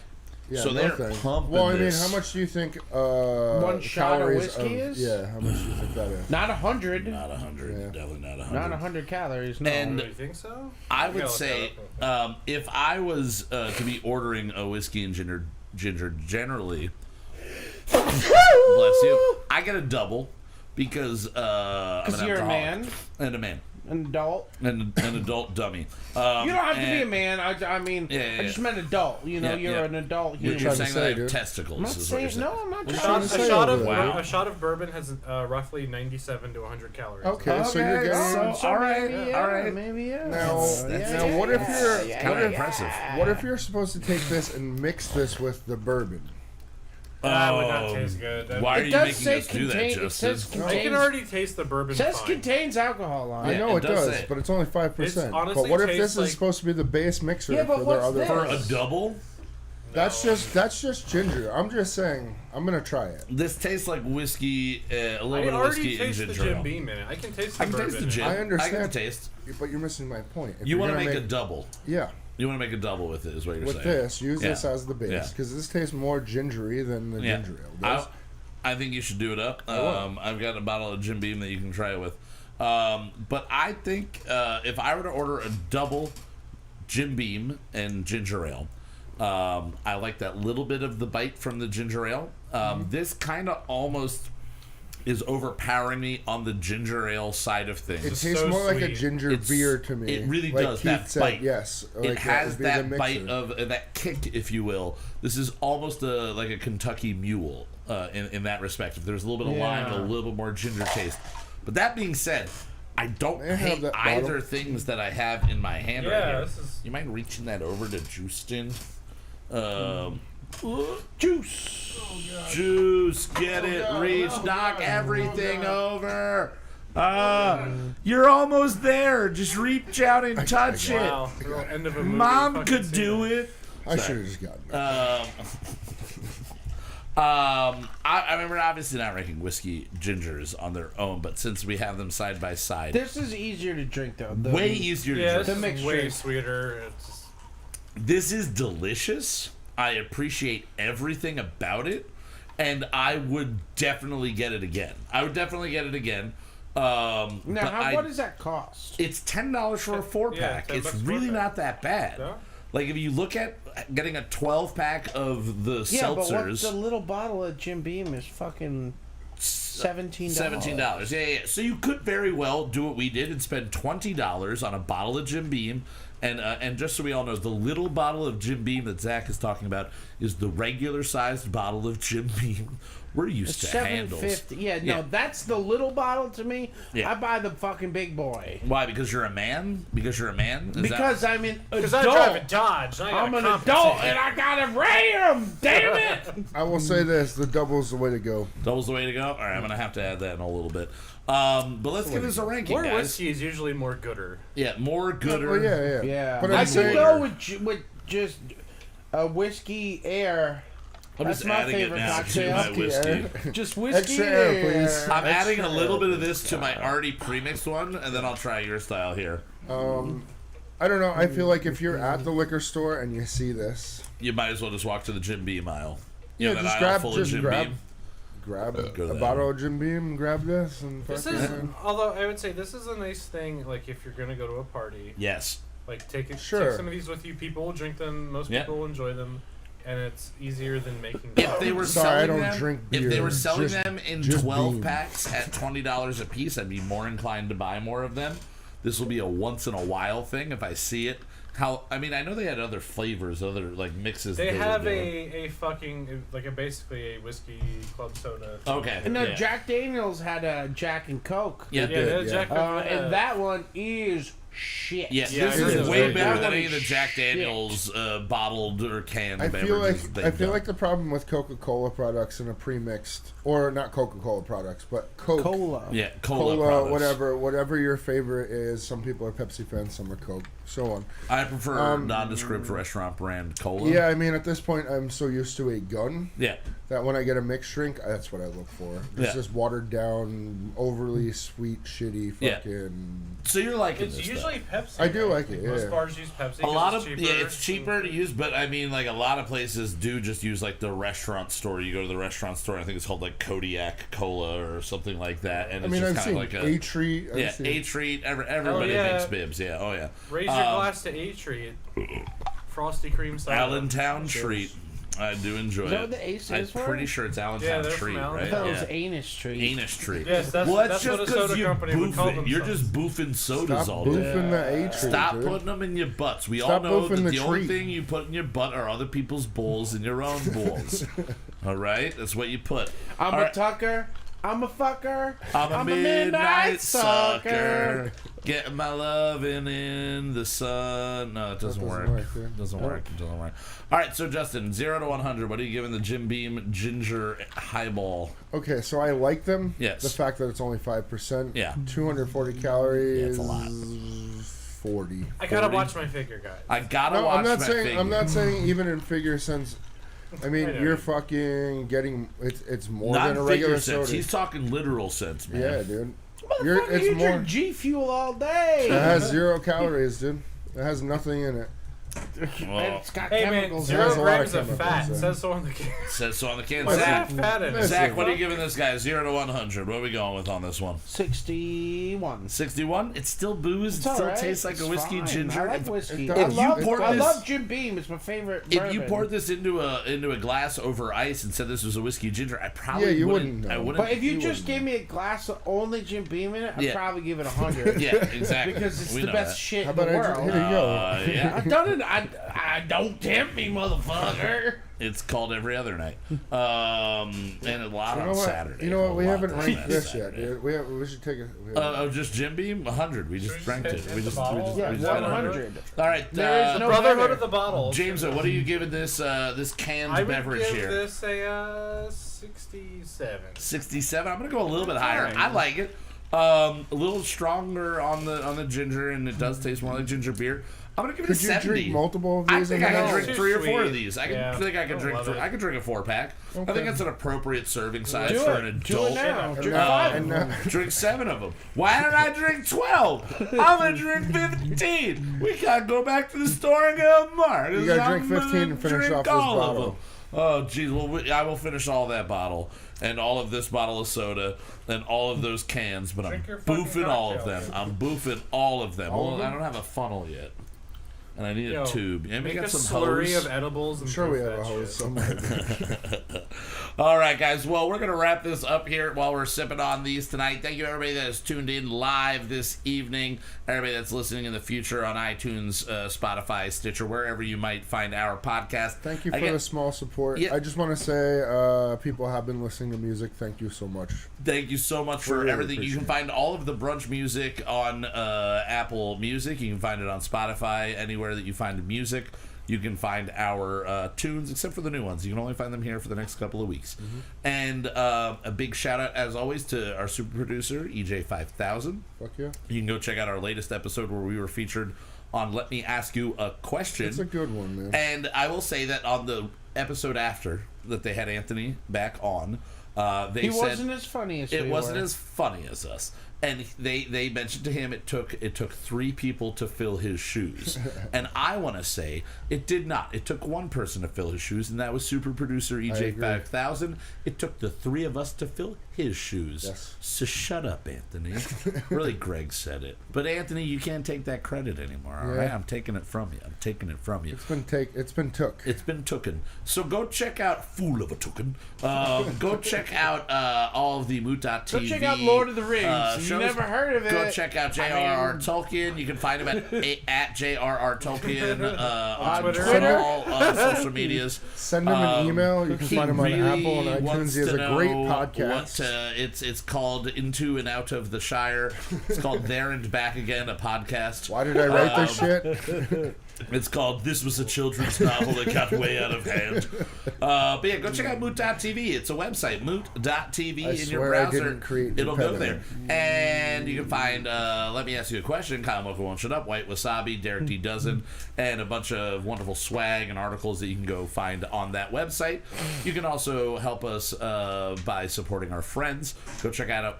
Yeah, So no they're thing. pumping Well, I mean, this. how much do you think? One shot of calories whiskey is? Yeah, how much do you think that is? Not 100. Not 100. Yeah. Definitely not 100. Not 100 calories. No. And- Do you think so? I We would gotta look say, that up. if I was to be ordering a whiskey and ginger generally, bless you, I get a double because I'm an you're a alcoholic. man, And a man. an adult. An adult dummy. You don't have to be a and man. I mean, Yeah, I just meant adult. You know, Yeah, you're yeah. an adult You're, human. you're trying to saying say, that I have dude? testicles. I'm not is what you're saying. saying. No, I'm not What trying you to trying to say. say over there? A shot of bourbon has roughly 97 to 100 calories. Okay, so you're Okay, getting. so- all right, maybe, all right. Maybe, yeah. Now, That's- now, what if you're Kind what of if, impressive. what if you're supposed to take this and mix this with the bourbon? That would not taste good. Why are It you does making say us do that, contain- it Justin? says I can contains- already taste the bourbon. Says fine. contains alcohol on I it. know it it does does, say. but it's only 5%. It's honestly But what if tastes this like- is supposed to be the base mixer Yeah, but for their what's other this? For products? a double? That's just ginger. I'm just saying. I'm gonna try it. This tastes like whiskey, a little I bit of already whiskey and taste the ginger Jim ale. Beam in it. I can taste the I can bourbon. taste the in it. gin. I I get understand. the taste. But you're missing my point. If You you're want to gonna make a double. Yeah. You want to make a double with it, is what you're With saying. this, use Yeah. this as the base Yeah. because this tastes more gingery than the Yeah. ginger ale does. I think you should do it up. will. I've got a bottle of Jim Beam that you can try it with. But I think if I were to order a double Jim Beam and ginger ale, I like that little bit of the bite from the ginger ale. This kind of almost is overpowering me on the ginger ale side of things. It It's tastes so more like a sweet. ginger It's- beer to me. it really like does. Keith That said, bite. yes. Like It has would be the that bite mixer. of that kick, if you will. This is almost like a Kentucky mule in that respect. If there's a little bit of lime and a little bit more ginger taste. But that being said, I don't May I have hate that either bottle? things that I have in my hand right Yeah, here. this is. You mind reaching that over to Justin? Juice. Juice, get it, reach, knock everything over. You're almost there. Just reach out and touch it. Wow. End of a movie. Mom Fucking could scene. do it. I should have just gotten it. I remember obviously not ranking whiskey gingers on their own, but since we have them side by side, This is easier to drink though. The- way easier Yeah, to this drink. The is mixture. way sweeter. It's, This is delicious. I appreciate everything about it, and I would definitely get it again. Now, But what does that cost? It's $10 for a 4-pack. $10 It's for a really 4-pack. not that bad. No? Like if you look at getting a 12-pack of the Yeah, but what seltzers, the little bottle of Jim Beam is fucking $17. $17. Yeah. So you could very well do what we did and spend $20 on a bottle of Jim Beam. And just so we all know, the little bottle of Jim Beam that Zach is talking about is the regular sized bottle of Jim Beam. We're used to handles. $7.50. Yeah, no, that's the little bottle to me. Yeah. I buy the fucking big boy. Why? Because you're a man? Because you're a man? Because I'm an Because I adult. drive a Dodge. And I I'm an gotta adult compensate. and I got a Ram. Damn it! I will say this: the double's the way to go. Double's the way to go? All right, I'm going to have to add that in a little bit. But let's give this a ranking, More guys. whiskey is usually more gooder. Yeah, more gooder. Well, yeah. Yeah, But I I'm could saying, go with just a whiskey air. I'm That's just my adding it favorite now to my cocktail. whiskey. Just whiskey Extra air, please. I'm adding a Extra little air. bit of this to my already pre-mixed one, and then I'll try your style here. I don't know. I feel like if you're at the liquor store and you see this, You might as well just walk to the Jim Beam aisle. You yeah, know, that just aisle grab, full of just Jim grab, Beam. grab Go to a that bottle one. of Jim Beam, grab this, and This fucking- is, although I would say this is a nice thing, like if you're gonna go to a party, Yes. like take Sure. some of these with you. People will drink them. Most Yeah. people will enjoy them, and it's easier than making. If they were Sorry, I selling don't them, drink if they beer, were selling just- them in just 12 Beam. packs at $20 a piece, I'd be more inclined to buy more of them. This will be a once in a while thing if I see it. I know they had other flavors, other like mixes. They that have were doing. a fucking like basically a whiskey club soda. Okay. And yeah. Jack Daniels had a Jack and Coke. Yeah, Yeah, did, the Jack And that one is shit. Yeah, Yeah, this it is is way very better good. than any of the Shit. Jack Daniels bottled or canned I feel beverages like they've I feel done. like the problem with Coca-Cola products and a pre-mixed, or not Coca-Cola products, but Cola. Yeah, cola Cola, products. whatever your favorite is. Some people are Pepsi fans, some are Coke, so on. I prefer nondescript restaurant brand cola. Yeah, I mean, at this point, I'm so used to a gun Yeah. that when I get a mixed drink, that's what I look for. It's Yeah. just watered down, overly sweet, shitty, Yeah. fucking. So you're liking It's this usually stuff. Pepsi. I do right? like it, Most yeah. bars use Pepsi. A lot 'cause of it's cheaper. it's cheaper to use, but I mean, like a lot of places do just use like the restaurant store. You go to the restaurant store, I think it's called like Kodiak Cola or something like that, and I it's mean, just I've kind of seen like a A-Treat. I've yeah, seen- A-Treat. Everybody yeah. makes bibs. Yeah, oh yeah. Raise your glass to A-Treat. Frosty cream soda. Allentown Treat. I do enjoy Is that it. what the A stands I'm for? pretty sure it's Yeah, Allentown they're from Treat, I right? thought it was Yeah. Anus Tree. Anus Treat. Yes, that's well, that's what just a because soda you're company would call boofing. You're themselves. just boofing sodas Stop all day. boofing the A-Treat, Stop dude. putting them in your butts. We all Stop know that boofing the the only treat. thing you put in your butt are other people's balls and your own balls. All right? That's what you put. I'm All a right. tucker. I'm a fucker. I'm a midnight sucker. Getting my loving in the sun. No, it doesn't work. Doesn't work. It doesn't work. All right, so Justin, 0 to 100. What are you giving the Jim Beam Ginger Highball? Okay, so I like them. Yes. The fact that it's only 5%. Yeah. 240 calories. Yeah, it's a lot. 40. I gotta 40. watch my figure, guys. I gotta No, watch I'm not my saying. figure. I'm not saying even in figure sense. I mean, I know. you're fucking getting. It's more Not than a figure regular sense. soda. He's talking literal sense, man. Yeah, dude. Motherfucker, It's you more. drink G Fuel all day. It has 0 calories, dude. It has nothing in it. Well, It's got Hey man, chemicals. It has 0 a lot of grams of chemicals, fat. yeah. Says so on the can. says so on the can. What's Zach, that fat in it? Zach, what are you giving this guy? 0 to 100. What are we going with on this one? 61. 61. It's still booze. It's It still all right. tastes like It's a whiskey fine. ginger. I like If- whiskey. If I you love, poured I this- love Jim Beam. It's my favorite. If you bourbon. poured this into a glass over ice and said this was a whiskey ginger, I probably Yeah, you wouldn't. wouldn't know. I wouldn't. But if you just wouldn't gave me a glass of only Jim Beam in it, I'd Yeah. probably give it 100. yeah, exactly. Because it's We the know best that. shit How in the about world. here you go. Yeah, I've done it. I don't tempt me, motherfucker. it's called every other night, and a lot You on know what? Saturday. You know what? A We lot haven't on ranked this Saturday. yet, dude. We should take it. Oh, just Jim Beam, 100. We just just ranked hit it. the We just bottle? Yeah, we just got 100. All right, There is no Brotherhood better. of the Bottle. Jameso, what are you giving this this canned I would beverage give here? this a 67. 67. I'm gonna go a little bit higher. Fine. I like it. A little stronger on the ginger, and it does taste more like ginger beer. I'm gonna give it Could a you 70. drink multiple of I these? think in I a can night? drink Too 3 or 4 of sweet. these. I Yeah. think I can I drink. love it. I can drink a 4-pack. I think that's an appropriate serving size Do for it. an Do it adult. now. Drink now- 5 of and them. now- Drink 7 of them. Why did I drink 12? I'm gonna drink 15. We gotta go back to the store and get more. You gotta drink 15 and finish off this bottle. Oh, geez. Well, I will finish all that bottle and all of this bottle of soda and all of those cans, but Drink I'm your fucking boofing all of cocktail. them. I'm boofing all of them. All of Well, them? I don't have a funnel yet. And I need Yo, a tube. And we Make got a some slurry hose. of edibles and I'm sure we proof have a that hose shit. somewhere. All right, guys. Well, we're going to wrap this up here while we're sipping on these tonight. Thank you, everybody that has tuned in live this evening. Everybody that's listening in the future on iTunes, Spotify, Stitcher, wherever you might find our podcast. Thank you for the small support. Yeah. I just want to say people have been listening to music. Thank you so much. Thank you so much for really everything. You can appreciate find all of the Brunch music on Apple Music. You can find it on Spotify, anywhere that you find music. You can find our tunes, except for the new ones. You can only find them here for the next couple of weeks. And a big shout out, as always, to our super producer, EJ5000. Fuck yeah. You can go check out our latest episode where we were featured on Let Me Ask You a Question. It's a good one, man. And I will say that on the episode after that they had Anthony back on, he said wasn't as funny as it wasn't as funny as us. And they mentioned to him it took 3 people to fill his shoes. And I want to say it did not. It took 1 person to fill his shoes, and that was super producer EJ5000. It took the 3 of us to fill his shoes. Yes. So shut up, Anthony. Really, Greg said it. But Anthony, you can't take that credit anymore, all right? I'm taking it from you. It's been took. It's been tooken. So go check out Fool of a Tooken. Go check out all of the Moot.tv. Go check out Lord of the Rings. You never heard of it. Go check out J.R.R. Tolkien. You can find him at J.R.R. Tolkien on Twitter. all social medias. Send him an email. You can He find him on really Apple and iTunes. wants He has to a great know podcast. It's called Into and Out of the Shire. It's called There and Back Again, a podcast. Why did I write this shit? It's called This Was a Children's Novel That Got Way Out of Hand. But yeah, go check out Moot.tv. It's a website, Moot.tv in your swear I browser. didn't create It'll go there. Impediment. And you can find Let Me Ask You a Question, Kyle Mocha Won't Shut Up, White Wasabi, Derek D. Dozen, and a bunch of wonderful swag and articles that you can go find on that website. You can also help us by supporting our friends. Go check out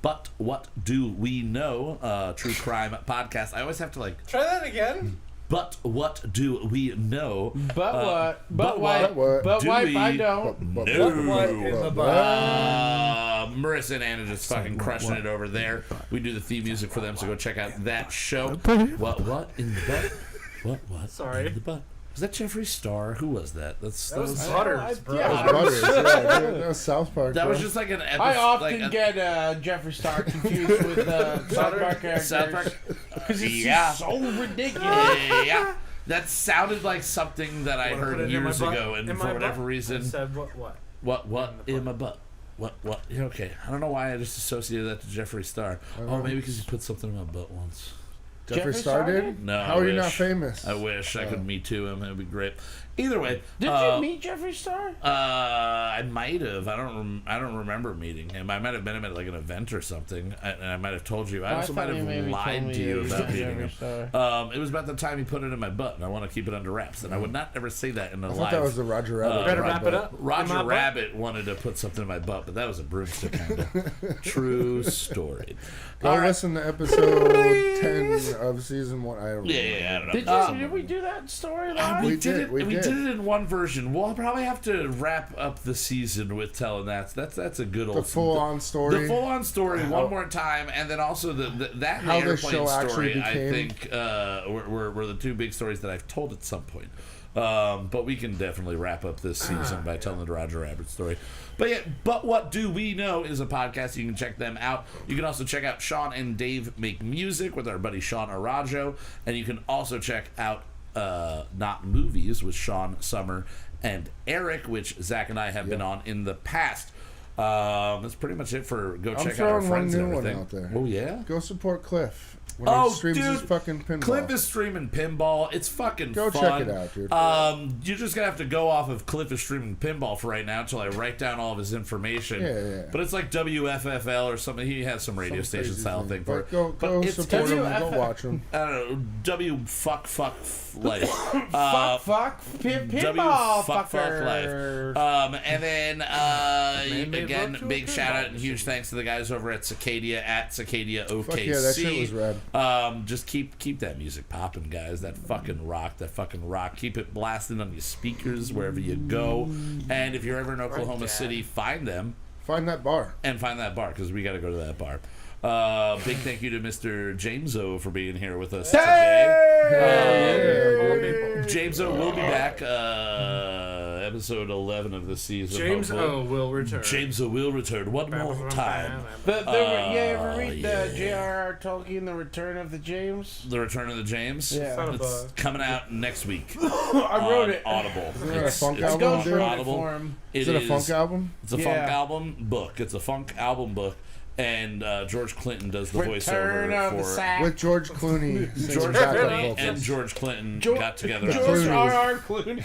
But What Do We Know? True crime podcast. I always have to Try that again. But what do we know? But what? But why? what But do why? we I don't. But what in the Marissa and Anna just fucking crushing it over there. We do the theme music for them, so go check out that show. What in the butt? What? Sorry. In the butt? Was that Jeffree Star? Who was that? That was Butters, bro. That was Butters, yeah. That was South Park. That bro. was just like an episode. I often get Jeffree Star confused with South Park characters. South Park. Because he's Yeah. just so ridiculous. Yeah. That sounded like something that I Wanna put heard it in years my butt? ago, and In for my whatever butt? reason, I said what? what in my butt? What? Yeah, okay. I don't know why I just associated that to Jeffree Star. Oh, maybe because he put something in my butt once. Jeffree Star did? No. How I are you not wish. famous? I wish I could meet to him. It would be great. Either way, Did you meet Jeffree Star? I might have. I don't remember meeting him. I might have met him at like an event or something, and I might have told you. I also might thought you have maybe told lied me to you you about met meeting him. Jeffree Star. It was about the time he put it in my butt, and I want to keep it under wraps. And I would not ever say that in a I live. thought that was the Roger Rabbit. Better wrap it up. In my Roger butt? Rabbit wanted to put something in my butt, but that was a broomstick kind of. True story. Go All right. listen to episode 10 of season 1. I don't know. Yeah, I don't know. Did we do that story live? We We did did. it in one version. We'll probably have to wrap up the season with telling that. That's a good old The full-on story. The full-on story one more time, and then also that and How the this airplane show actually story. I became- think were the 2 big stories that I've told at some point. But we can definitely wrap up this season by telling the Roger Rabbit story. But yeah, But What Do We Know is a podcast. You can check them out. You can also check out Sean and Dave Make Music with our buddy Sean Arajo. And you can also check out Not Movies with Sean Summer and Eric, which Zach and I have been on in the past. That's pretty much it for go I'm check out our throwing one friends and new one everything. out there. Oh, yeah? Go support Cliff. When Oh, he streams dude, his fucking pinball. Cliff is streaming pinball. It's fucking Go fun. check it out, dude. You're just gonna have to go off of Cliff is streaming pinball for right now until I write down all of his information. Yeah. But it's like WFFL or something. He has some radio Some station crazy style thing for But it. go it's support him. WFF. Go watch him. I don't know. Fuck life. Pinball fuck fucker. life. And then Man-made again, virtual big shout out pinball and huge thanks to the guys over at CICADIA at CICADIA OKC. Fuck yeah, that shit was rad. Just keep that music popping, guys. That fucking rock. Keep it blasting on your speakers wherever you go. And if you're ever in Oklahoma City, find them Find that bar. and find that bar, because we got to go to that bar. Big thank you to Mr. Jameso for being here with us today. Jameso will be back episode 11 of the season. James hopefully. O will return. Jameso will return one more time. ever read J.R.R. Tolkien, The Return of the James? The Return of the James? Yeah. It's coming out next week. I wrote it. Audible. Is it a funk it's album, dude? Audible. For him. Is it a funk album? It's a funk album book. It's a funk album book. And George Clinton does the voiceover for sack. With George Clooney. George Clooney and George Clinton got together. George R.R. Clooney.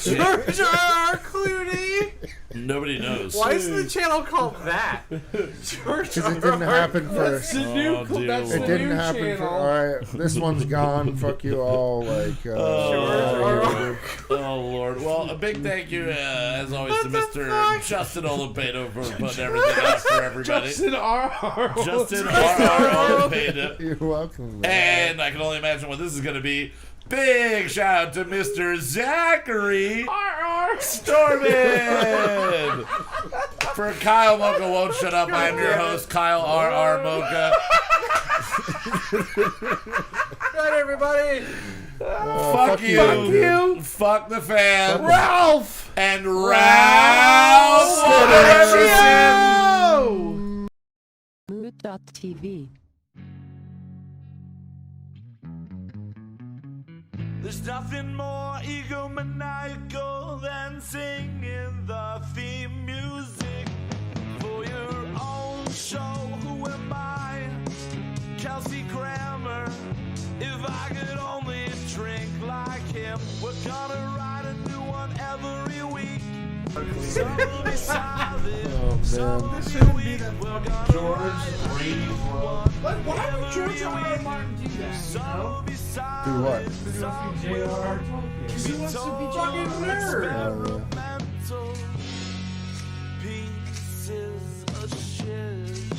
George R.R. Clooney. Nobody knows. Why is the channel called that? George Because it didn't happen first. That's It the didn't new happen for. channel. Alright, this one's gone. Fuck you all. Like, Oh Lord! Well, a big thank you, as always, to Mr. Justin Oliveto for putting everything out for everybody. Justin R.R. Justin R.R. Oliveto. You're welcome, man. And I can only imagine what this is going to be. Big shout out to Mr. Zachary R.R. Storman. For Kyle Mocha Won't Shut Up, I am your host, Kyle R.R. Mocha. Good, everybody. Fuck you. Fuck the fam. Ralph. And Ralph. Mood.tv. There's nothing more egomaniacal than singing the theme music for your own show. Who am I? Kelsey Grammer. If I could only drink like him, we're gonna write a new one every week. Some will be silent, some will be weak. We're gonna write a new one Why would George every R.R. week. Martin do that? Some will be silent. Do what? J.R.R. Tolkien. Because he wants to be fucking nerd. Experimental pieces of shit.